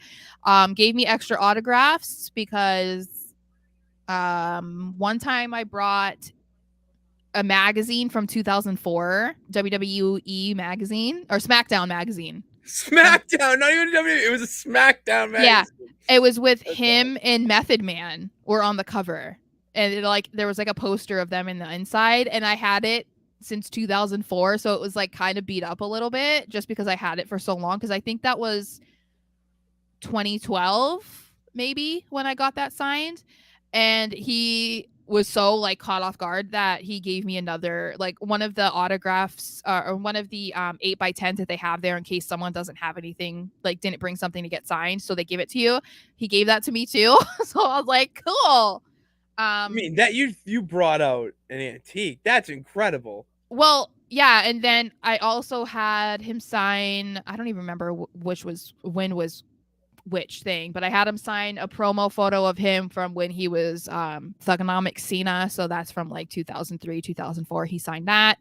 hug. Gave me extra autographs because one time I brought a magazine from 2004, WWE magazine or SmackDown magazine. SmackDown, not even WWE. It was a SmackDown magazine. Yeah, it was with That's him and Method Man were on the cover, and there was like a poster of them in the inside, and I had it since 2004, so it was like kind of beat up a little bit just because I had it for so long. Because I think that was 2012 maybe when I got that signed, and he was so like caught off guard that he gave me another like one of the autographs or one of the 8x10s that they have there in case someone doesn't have anything, like didn't bring something to get signed, so they give it to you. He gave that to me too. So I was like, cool. I mean, that you brought out an antique. That's incredible. Well, yeah, and then I also had him sign, I don't even remember which was when was which thing, but I had him sign a promo photo of him from when he was Thugonomic Cena, so that's from like 2003 2004. He signed that,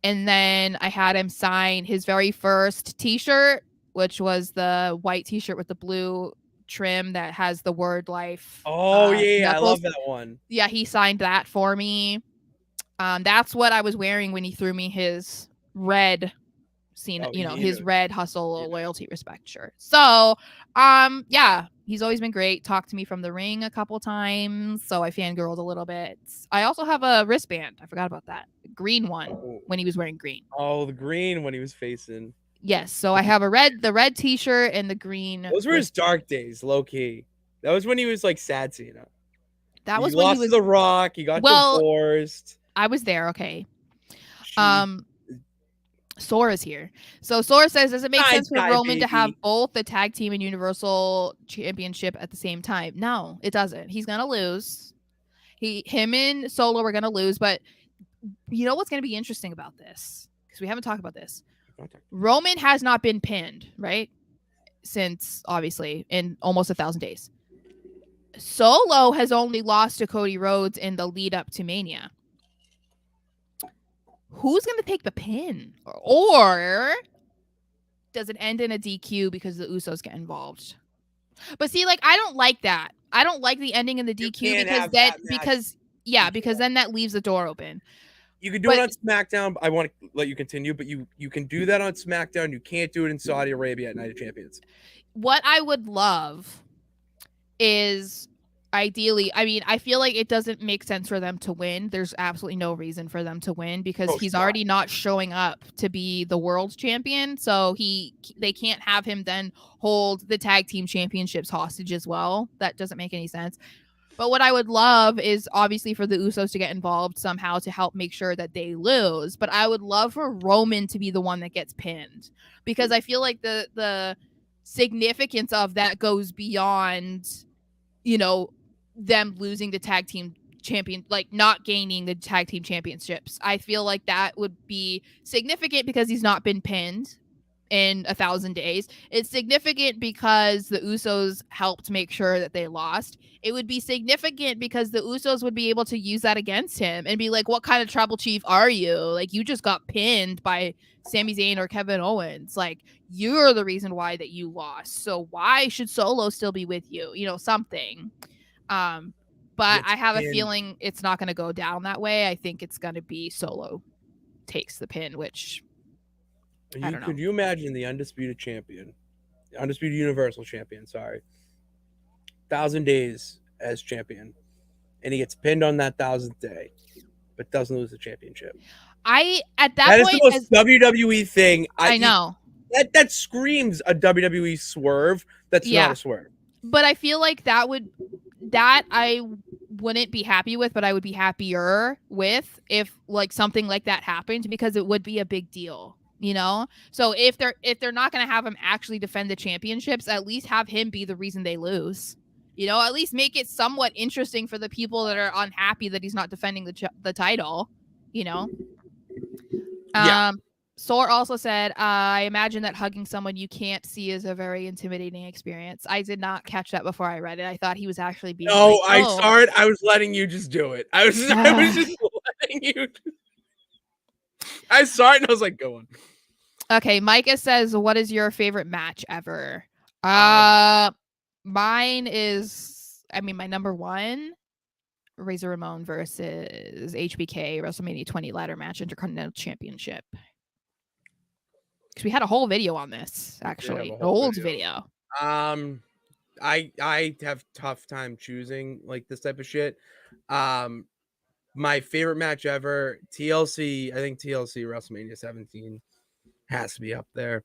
and then I had him sign his very first t-shirt, which was the white t-shirt with the blue trim that has the word life. Oh yeah, I knuckles. love that one. Yeah, he signed that for me. That's what I was wearing when he threw me his red seen, Oh, his red hustle loyalty respect shirt. So, yeah, he's always been great. Talked to me from the ring a couple times, so I fangirled a little bit. I also have a wristband. I forgot about that. Green one when he was wearing green. Oh, the green when he was facing. Yes, so I have the red T-shirt and the green. Those were his dark days, low key. That was when he was like sad Cena. That He was when he lost was. to The Rock. He got divorced. I was there. Okay. Sora's here. So Sora says, does it make sense for Roman to have both the tag team and Universal Championship at the same time? No, it doesn't. He's gonna lose. Him and Solo are gonna lose. But you know what's gonna be interesting about this? Because we haven't talked about this. Roman has not been pinned, right? Since obviously in almost 1,000 days. Solo has only lost to Cody Rhodes in the lead up to Mania. Who's going to take the pin? Or does it end in a DQ because the Usos get involved? But see, like, I don't like that. I don't like the ending in the DQ because then that leaves the door open. You can do it on SmackDown. I want to let you continue, but you can do that on SmackDown. You can't do it in Saudi Arabia at Night of Champions. What I would love is ideally, I mean, I feel like it doesn't make sense for them to win. There's absolutely no reason for them to win because he's already not showing up to be the world champion. So they can't have him then hold the tag team championships hostage as well. That doesn't make any sense. But what I would love is obviously for the Usos to get involved somehow to help make sure that they lose. But I would love for Roman to be the one that gets pinned because I feel like the significance of that goes beyond, them losing the tag team champion, like not gaining the tag team championships. I feel like that would be significant because he's not been pinned in 1,000 days. It's significant because the Usos helped make sure that they lost. It would be significant because the Usos would be able to use that against him and be like, what kind of tribal chief are you? Like, you just got pinned by Sami Zayn or Kevin Owens. Like, you're the reason why that you lost. So why should Solo still be with you? Something. But I have a feeling it's not going to go down that way. I think it's going to be Solo takes the pin, which I don't know. Could you imagine the undisputed Universal Champion, 1,000 days as champion, and he gets pinned on that 1,000th day, but doesn't lose the championship? That is the most WWE thing. I know. That screams a WWE swerve. That's not a swerve. But I feel like I wouldn't be happy with, but I would be happier with if like something like that happened because it would be a big deal. So if they're not going to have him actually defend the championships, at least have him be the reason they lose. At least make it somewhat interesting for the people that are unhappy that he's not defending the title. Sor also said, I imagine that hugging someone you can't see is a very intimidating experience. I did not catch that before I read it. I thought he was actually being I saw it. I was letting you just do it. I was just letting you. I saw it and I was like, go on. Okay, Micah says, what is your favorite match ever? Mine is, my number one, Razor Ramon versus HBK WrestleMania 20 ladder match, Intercontinental Championship. Because we had a whole video on this, actually. An old video. I have tough time choosing like this type of shit. My favorite match ever, TLC. I think TLC WrestleMania 17 has to be up there.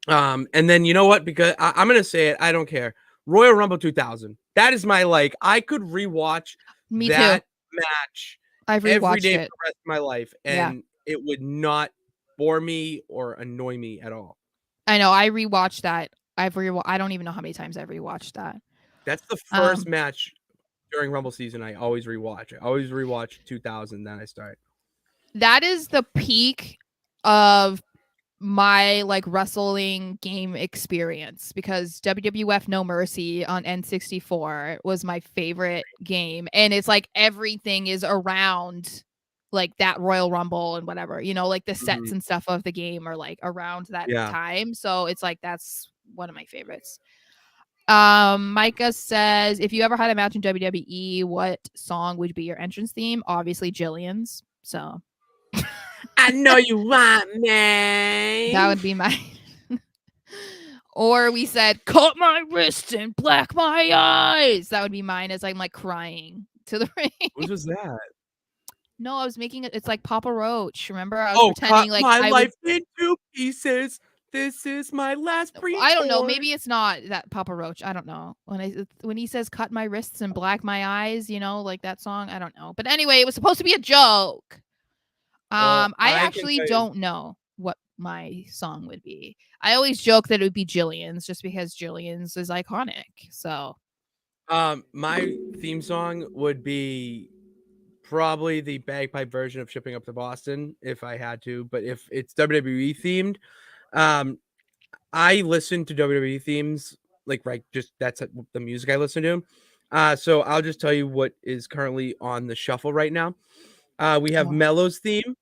And then you know what? Because I'm gonna say it, I don't care. Royal Rumble 2000. That is my I could rewatch that match every day for the rest of my life, and it would not bore me or annoy me at all. I know. I rewatched that. I don't even know how many times I've rewatched that. That's the first match during Rumble season. I always rewatch. I always rewatch 2000. Then I start. That is the peak of my wrestling game experience because WWF No Mercy on N64 was my favorite game, and it's everything is around that Royal Rumble and whatever, the sets and stuff of the game are around that time. So it's that's one of my favorites. Micah says, if you ever had a match in WWE, what song would be your entrance theme? Obviously Jillian's. So I know you want me. That would be my. Or we said, cut my wrists and black my eyes. That would be mine as I'm like crying to the rain. What was that? No, I was making it. It's like Papa Roach. Remember, I was Oh, cut pretending like my I would. life into pieces. This is my last pre-chorus. I don't know. Maybe it's not that Papa Roach. I don't know. When he says "cut my wrists and black my eyes," like that song. I don't know. But anyway, it was supposed to be a joke. Well, I I can actually tell you, don't know what my song would be. I always joke that it would be Jillian's, just because Jillian's is iconic. So my theme song would be probably the bagpipe version of "Shipping Up to Boston" if I had to. But if it's WWE themed, um, I listen to WWE themes just that's the music I listen to. So I'll just tell you what is currently on the shuffle right now. We have Oh. Mello's theme.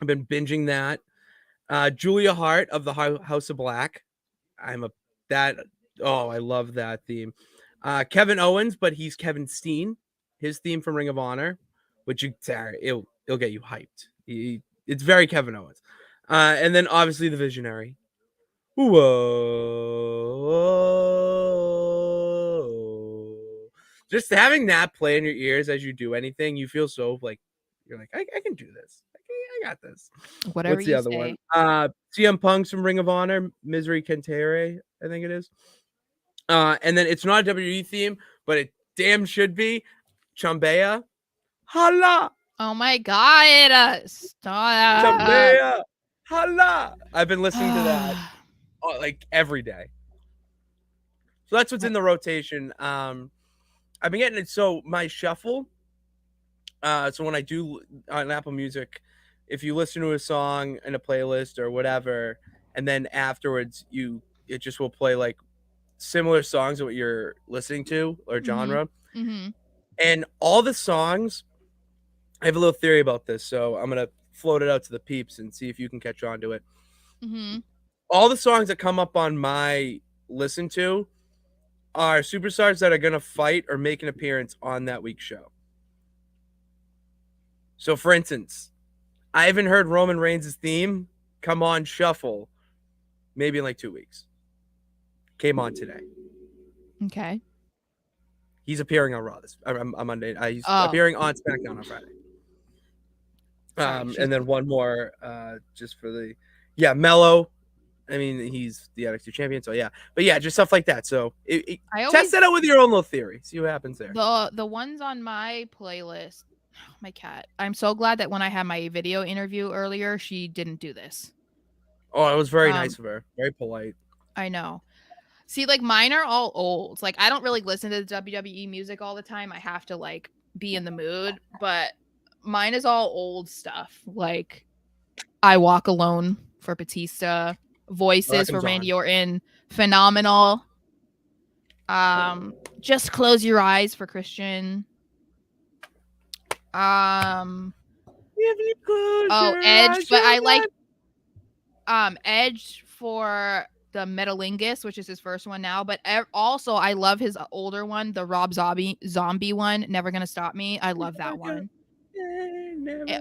I've been binging that. Julia Hart of the House of Black. I'm a that I love that theme. Kevin Owens, but he's Kevin Steen. His theme from Ring of Honor, which it'll get you hyped. It's very Kevin Owens. And then obviously the Visionary. Whoa. Just having that play in your ears as you do anything, you feel so you're like, I can do this. I got this. Whatever What's the you other say. one? CM Punk's from Ring of Honor, Misery Cantere, I think it is. And then it's not a WWE theme, but it damn should be. Chumbea. Holla! Oh my god! Stop. Chumbea. Holla! I've been listening to that every day. So that's what's in the rotation. I've been getting it. So my shuffle. So when I do on Apple Music, if you listen to a song in a playlist or whatever, and then afterwards it just will play like similar songs to what you're listening to or genre. Mm-hmm. And all the songs, I have a little theory about this, so I'm gonna float it out to the peeps and see if you can catch on to it. Mm-hmm. All the songs that come up on my listen to are superstars that are gonna fight or make an appearance on that week's show. So, for instance, I haven't heard Roman Reigns' theme come on shuffle maybe in like 2 weeks. Came on today. Okay. He's appearing on Raw on Monday. He's Oh. appearing on SmackDown on Friday. Sorry, And then one more just for Mello. I mean, he's the NXT champion, so yeah. But yeah, just stuff like that. So test that out with your own little theory. See what happens there. The ones on my playlist. My cat. I'm so glad that when I had my video interview earlier, she didn't do this. Oh, it was very nice of her. Very polite. I know. See, like mine are all old. Like I don't really listen to WWE music all the time. I have to like be in the mood, but mine is all old stuff. Like I Walk Alone for Batista, Voices for Randy Orton, Phenomenal. Just Close Your Eyes for Christian. Edge, but I like Edge for the Metalingus, which is his first one now, but also I love his older one, the Rob Zombie one, Never Gonna Stop Me. I love that one.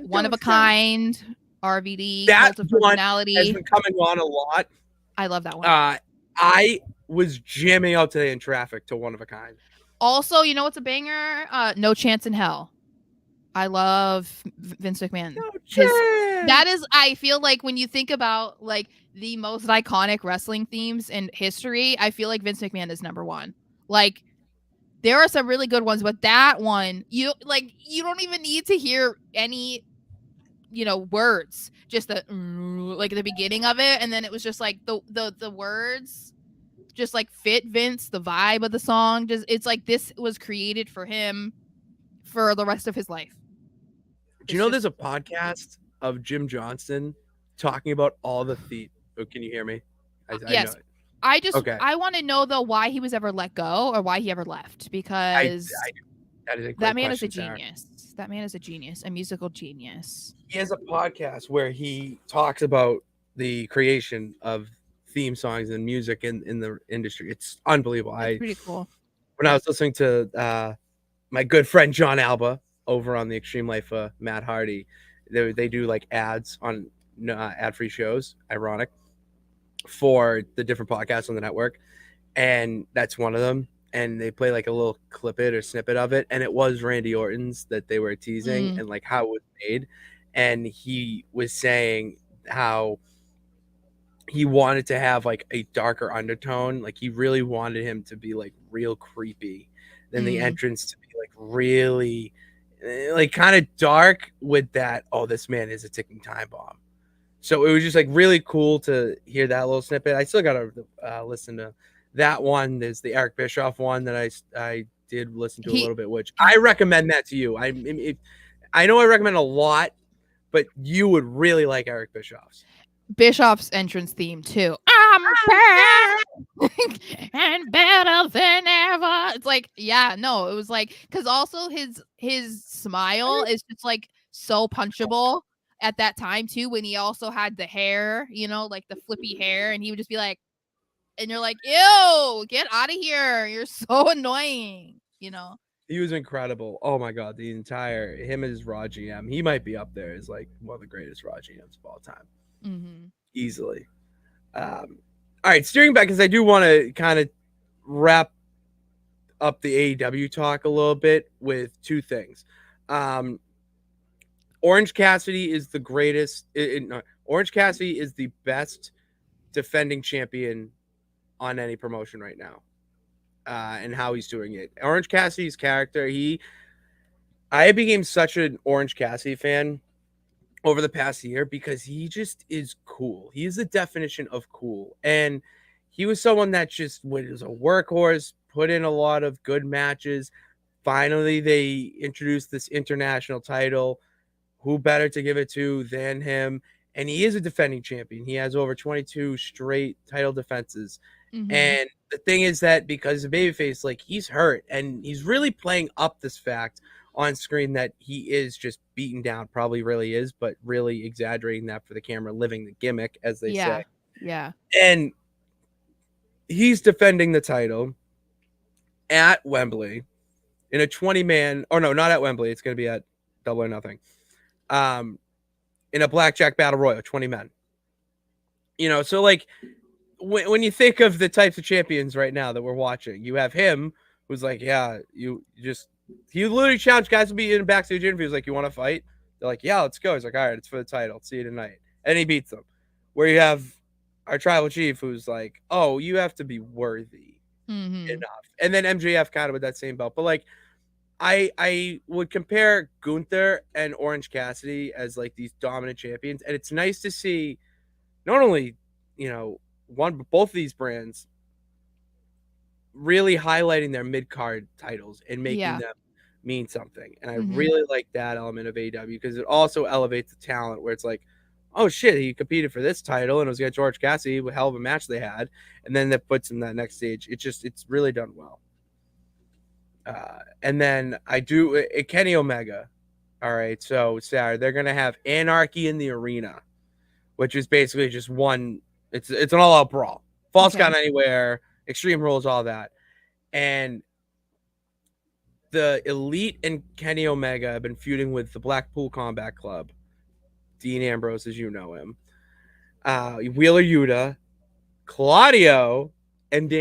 One of a Kind, RVD, that Cult of Personality has been coming on a lot. I love that one. I was jamming out today in traffic to One of a Kind. Also, you know what's a banger? No Chance in Hell. I love Vince McMahon. That is, I feel like when you think about like the most iconic wrestling themes in history, I feel like Vince McMahon is number one. Like there are some really good ones, but that one, you don't even need to hear any, words. Just the like the beginning of it, and then it was just like the words just like fit Vince, the vibe of the song. Just it's like this was created for him for the rest of his life. Do you know there's a podcast of Jim Johnston talking about all the themes? Oh, can you hear me? Yes. I know it. I want to know though why he was ever let go or why he ever left, because that man is a genius. Sarah. That man is a genius, a musical genius. He has a podcast where he talks about the creation of theme songs and music in the industry. It's unbelievable. That's pretty cool. When I was listening to my good friend John Alba over on the Extreme Life, Matt Hardy, They do like ads on ad free shows. Ironic for the different podcasts on the network, and that's one of them. And they play like a little clip or snippet of it, and it was Randy Orton's that they were teasing Mm, and like how it was made, and he was saying how he wanted to have like a darker undertone, like he really wanted him to be like real creepy, then the mm. entrance to be like really like kind of dark with that. Oh, this man is a ticking time bomb. So it was just like really cool to hear that little snippet. I still gotta listen to that one. There's the Eric Bischoff one that I did listen to a He little bit, which I recommend that to you. I know I recommend a lot, but you would really like Eric Bischoff's. Bischoff's entrance theme too. I'm back and better than ever. It's like, yeah, no, it was like because also his smile is just like so punchable at that time too. When he also had the hair, like the flippy hair, and he would just be like, and you're like, ew, get out of here. You're so annoying. He was incredible. Oh my god, the entire him as Raw GM, he might be up there as like one of the greatest Raw GMs of all time, Hmm. easily. All right, steering back because I do want to kind of wrap up the AEW talk a little bit with two things. Um, Orange Cassidy is the greatest. No, Orange Cassidy is the best defending champion on any promotion right now, and how he's doing it. Orange Cassidy's character. I became such an Orange Cassidy fan over the past year because he just is cool. He's the definition of cool, and he was someone that just was a workhorse, put in a lot of good matches. Finally, they introduced this international title. Who better to give it to than him? And he is a defending champion. He has over 22 straight title defenses. Hmm. And the thing is that because of babyface, like he's hurt and he's really playing up this fact on screen that he is just beaten down, probably really is, but really exaggerating that for the camera, living the gimmick, as they Yeah. say. Yeah. And he's defending the title at Wembley in a 20-man, or no, not at Wembley. It's going to be at Double or Nothing. In a blackjack battle royal, 20 men. So like when you think of the types of champions right now that we're watching, you have him who's like, yeah, he literally challenged guys to be in a backstage interview. He's like, you want to fight? They're like, yeah, let's go. He's like, all right, it's for the title. See you tonight. And he beats them. Where you have our tribal chief who's like, oh, you have to be worthy Hmm. enough. And then MJF kind of with that same belt. But like, I would compare Gunther and Orange Cassidy as like these dominant champions, and it's nice to see not only one but both of these brands really highlighting their mid card titles and making Yeah. them mean something. And I Hmm. really like that element of AEW because it also elevates the talent where it's like, oh shit, he competed for this title and it was against George Cassidy, what hell of a match they had, and then that puts him that next stage. It's really done well. And then I do Kenny Omega. All right, so Sarah, they're gonna have Anarchy in the Arena, which is basically just one. It's an all-out brawl, false Okay. count anywhere, Extreme Rules, all that. And the Elite and Kenny Omega have been feuding with the Blackpool Combat Club, Dean Ambrose, as you know him, Wheeler Yuta, Claudio, and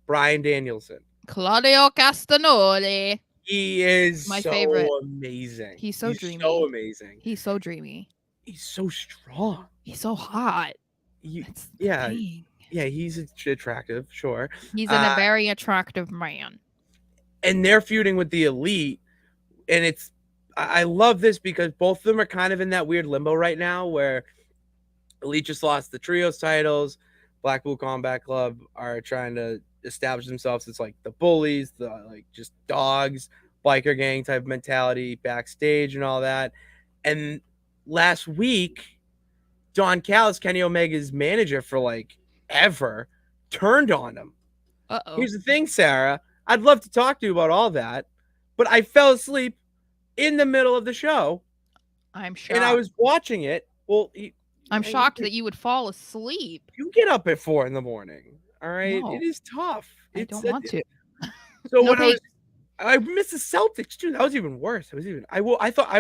Brian Danielson. Claudio Castagnoli. He is My favorite. so amazing. He's so He's so dreamy. amazing. He's so dreamy. He's so strong. He's so hot. You, That's the yeah, thing. yeah, he's attractive, sure. He's a very attractive man. And they're feuding with the Elite, and I love this because both of them are kind of in that weird limbo right now where Elite just lost the trios titles. Blackpool Combat Club are trying to establish themselves as like the bullies, the like just dogs, biker gang type mentality backstage and all that. And last week, Don Callis, Kenny Omega's manager for like ever, turned on him. Uh-oh. Here's the thing, Sarah. I'd love to talk to you about all that, but I fell asleep in the middle of the show I'm and I shocked. was watching it. Well, I'm shocked that you would fall asleep. you get up at 4 a.m. All right, No, it is tough. I It's don't want to. so No when take. I missed the Celtics too. That was even worse. I thought I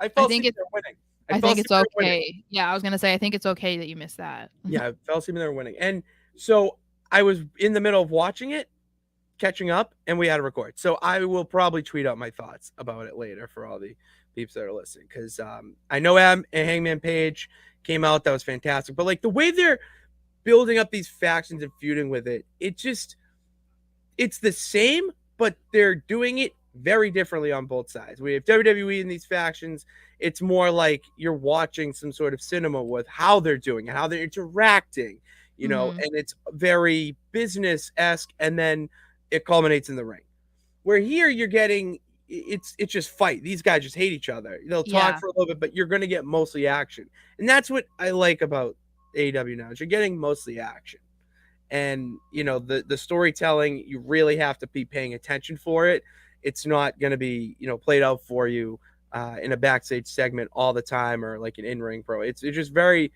I fell think asleep. it's They're winning. I fell think asleep it's when they were winning. okay. Yeah, I was gonna say I think it's okay that you missed that. Yeah, I fell asleep when they were winning. And so I was in the middle of watching it, catching up, and we had to record. So I will probably tweet out my thoughts about it later for all the peeps that are listening. Because I know Hangman Page came out, that was fantastic. But like the way they're building up these factions and feuding with it, it's the same, but they're doing it very differently on both sides. We have WWE in these factions. It's more like you're watching some sort of cinema with how they're doing it, how they're interacting, Mhm. and it's very business-esque, and then it culminates in the ring. Where here you're getting it's just fight. These guys just hate each other. They'll talk Yeah. for a little bit, but you're going to get mostly action. And that's what I like about AEW now. Is you're getting mostly action. And the storytelling, you really have to be paying attention for it. It's not going to be played out for you in a backstage segment all the time, or like an in-ring pro. It's just very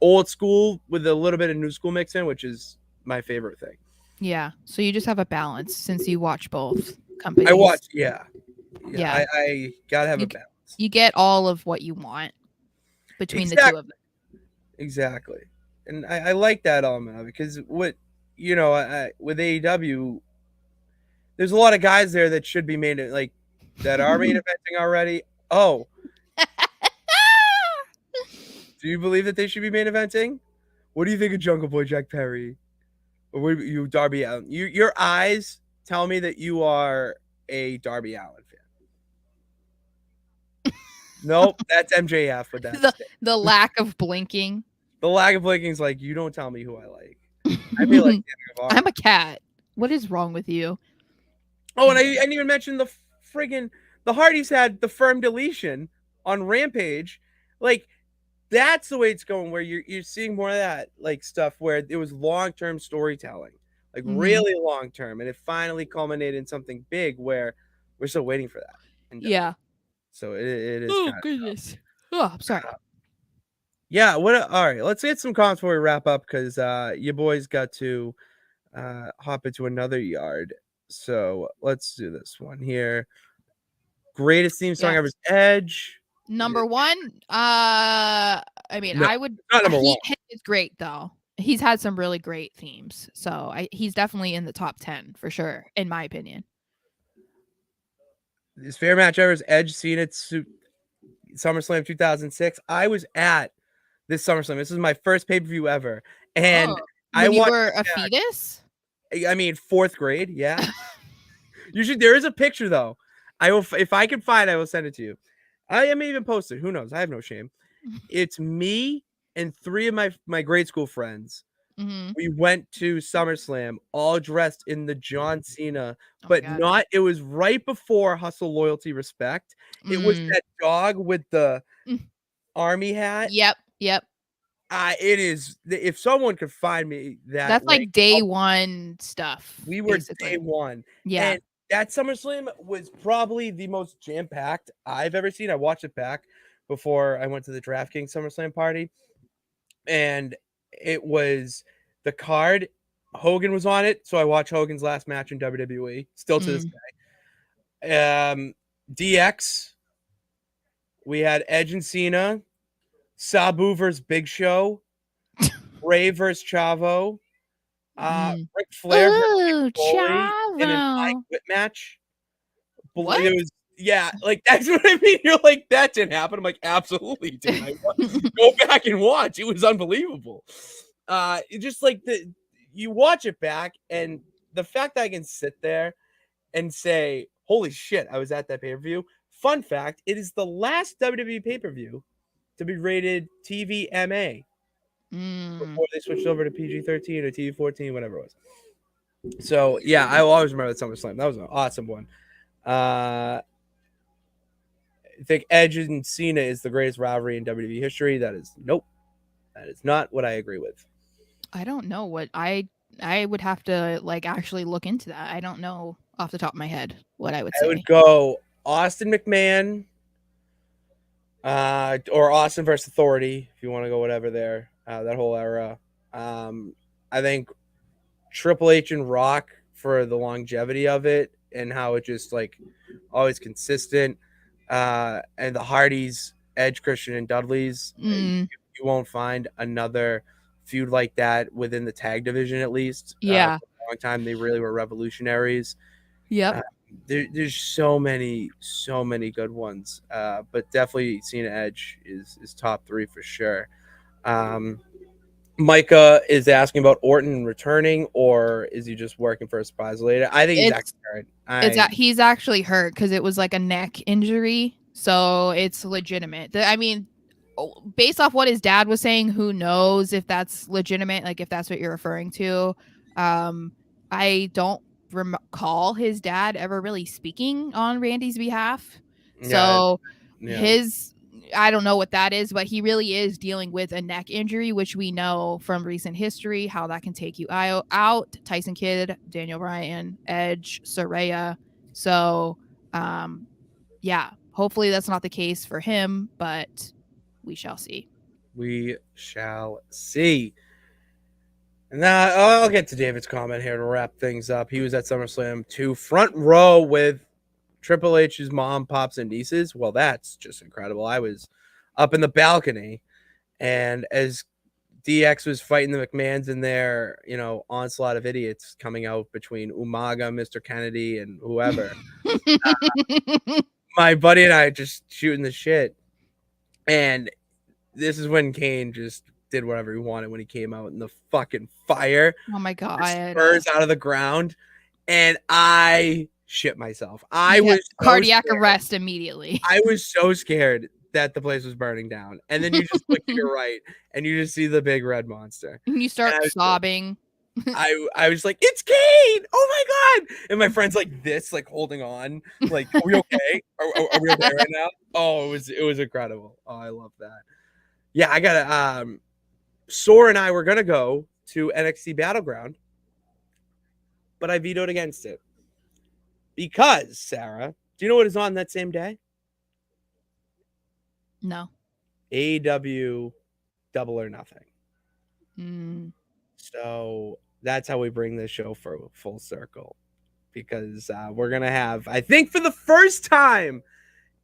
old school with a little bit of new school mix in, which is my favorite thing. Yeah. So you just have a balance since you watch both I companies. watch, yeah. Yeah. I gotta have You a balance. you get all of what you want between the Exactly. two of them. Exactly. And I like that element of it, because what with AEW, there's a lot of guys there that should be that are main eventing already. Oh, do you believe that they should be main eventing? What do you think of Jungle Boy Jack Perry? Or what, you Darby Allin? Your eyes tell me that you are a Darby Allin fan. Nope, that's MJF with that the stick. the lack of blinking. The lack of blinking is like, you don't tell me who I like. I may like Sammy I'm Guevara. a cat. What is wrong with you? Oh, and I didn't even mention the Hardys had the firm deletion on Rampage. Like, that's the way it's going, where you're seeing more of that like stuff where it was long-term storytelling, like Mhm. really long-term, and it finally culminated in something big where we're still waiting for that. Yeah. So it is Oh kind of goodness. Oh, I'm sorry. yeah. All right, let's get some comments before we wrap up, because you boys got to hop into another yard. So let's do this one here. Greatest theme song ever is Edge. Number one, I mean, No, I would. not number one. His is great though. He's had some really great themes, so he's definitely in the top 10 for sure, in my opinion. His favorite match ever is Edge Cena SummerSlam 2006. I was at this SummerSlam. This is my first pay-per-view ever, and I When you watched were a fetus. I mean, 4th grade. Yeah. Usually there is a picture though. I will, if I can find, I will send it to you. I may even post it. Who knows? I have no shame. It's me and 3 of my grade school friends. Mhm. We went to SummerSlam all dressed in the John Cena, Oh my but God. not. It was right before Hustle, Loyalty, Respect. It was that dog with the army hat. Yep. It is. If someone could find me that That's link, like day one stuff. we were basically. day one. Yeah. And that SummerSlam was probably the most jam-packed I've ever seen. I watched it back before I went to the DraftKings SummerSlam party. And it was the card. Hogan was on it. So I watched Hogan's last match in WWE. Still to this day. DX. We had Edge and Cena. Sabu versus Big Show. Ray versus Chavo. Ric Flair versus Mick Foley in an I Chavo. Quit match. What? It was, yeah, like that's what I mean. You're like, that didn't happen. I'm like, absolutely did. Go back and watch. It was unbelievable. It just like you watch it back, and the fact that I can sit there and say, holy shit, I was at that pay-per-view. Fun fact, it is the last WWE pay-per-view to be rated TVMA before they switched over to PG-13 or TV-14, whatever it was. So yeah, I will always remember that SummerSlam. That was an awesome one. I think Edge and Cena is the greatest rivalry in WWE history. That is not what I agree with. I don't know what I would have to like actually look into that. I don't know off the top of my head what I would say. I would go Austin McMahon, or Austin versus Authority, if you want to go whatever there. That whole era. I think Triple H and Rock for the longevity of it and how it just like always consistent. And the Hardys Edge, Christian, and Dudley's. Mm, You won't find another feud like that within the tag division, at least. yeah. For a long time, they really were revolutionaries. Yep. There's so many good ones. But definitely Cena Edge is top 3 for sure. Micah is asking about Orton returning, or is he just working for a surprise later? I think he's actually hurt. He's actually hurt because it was like a neck injury, so it's legitimate. I mean, based off what his dad was saying, who knows if that's legitimate? Like if that's what you're referring to. I don't recall his dad ever really speaking on Randy's behalf, so his. I don't know what that is, but he really is dealing with a neck injury, which we know from recent history how that can take you out. Tyson Kidd, Daniel Bryan, Edge, Saraya. So, yeah, hopefully that's not the case for him, but we shall see. We shall see. And now I'll get to David's comment here to wrap things up. He was at SummerSlam 2, front row with Triple H's mom, pops, and nieces. Well, that's just incredible. I was up in the balcony, and as DX was fighting the McMahons in their, onslaught of idiots coming out between Umaga, Mr. Kennedy, and whoever, my buddy and I just shooting the shit. And this is when Kane just did whatever he wanted when he came out in the fucking fire. Oh my God. Spurs out of the ground. And I shit myself. I was so cardiac scared. arrest immediately. I was so scared that the place was burning down. And then you just look to your right and you just see the big red monster. And you start sobbing. I was like, it's Kane! Oh my God! And my friend's like this, like holding on. Like, are we okay? Are we okay right now? Oh, it was incredible. Oh, I love that. Yeah, I gotta Sora and I were gonna go to NXT Battleground, but I vetoed against it. Because, Sarah, do you know what is on that same day? No. AEW Double or Nothing. So that's how we bring this show for full circle. Because we're going to have, I think for the first time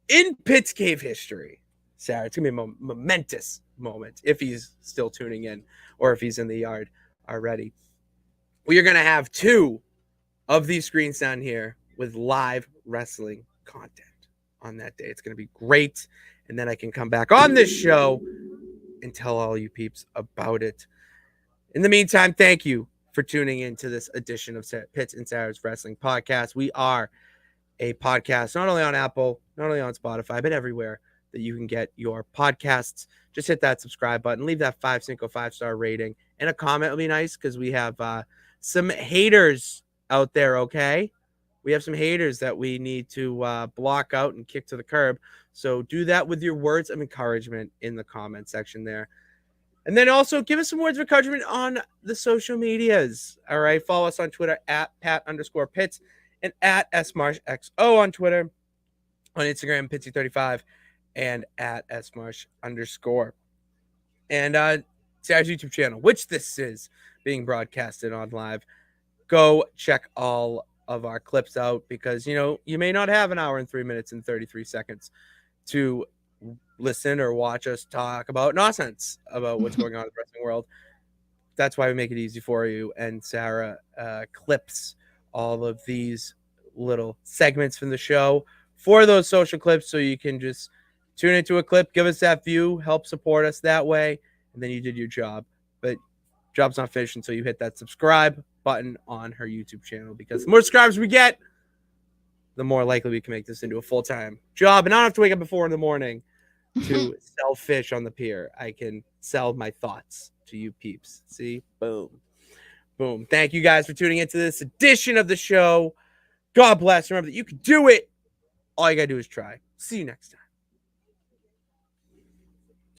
in Pitts Cave history, Sarah, it's going to be a momentous moment if he's still tuning in or if he's in the yard already. We are going to have 2 of these screens down here with live wrestling content on that day. It's going to be great. And then I can come back on this show and tell all you peeps about it. In the meantime, thank you for tuning in to this edition of Pitts and Sarah's Wrestling Podcast. We are a podcast not only on Apple, not only on Spotify, but everywhere that you can get your podcasts. Just hit that subscribe button, leave that 5-star rating, and a comment will be nice because we have some haters out there, okay? We have some haters that we need to block out and kick to the curb. So do that with your words of encouragement in the comment section there. And then also give us some words of encouragement on the social medias. All right. Follow us on Twitter at Pat_Pitts and at SMarshXO on Twitter, on Instagram, Pitsy35 and at SMarsh_. And Sarah's YouTube channel, which this is being broadcasted on live. Go check all of our clips out because, you may not have an hour and 3 minutes and 33 seconds to listen or watch us talk about nonsense about what's going on in the wrestling world. That's why we make it easy for you. And Sarah clips all of these little segments from the show for those social clips so you can just tune into a clip, give us that view, help support us that way, and then you did your job. But job's not finished until you hit that subscribe button on her YouTube channel, because the more subscribers we get, the more likely we can make this into a full-time job and not have to wake up at 4 a.m. to sell fish on the pier. I can sell my thoughts to you peeps. See? Boom. Boom. Thank you guys for tuning into this edition of the show. God bless. Remember that you can do it. All you got to do is try. See you next time.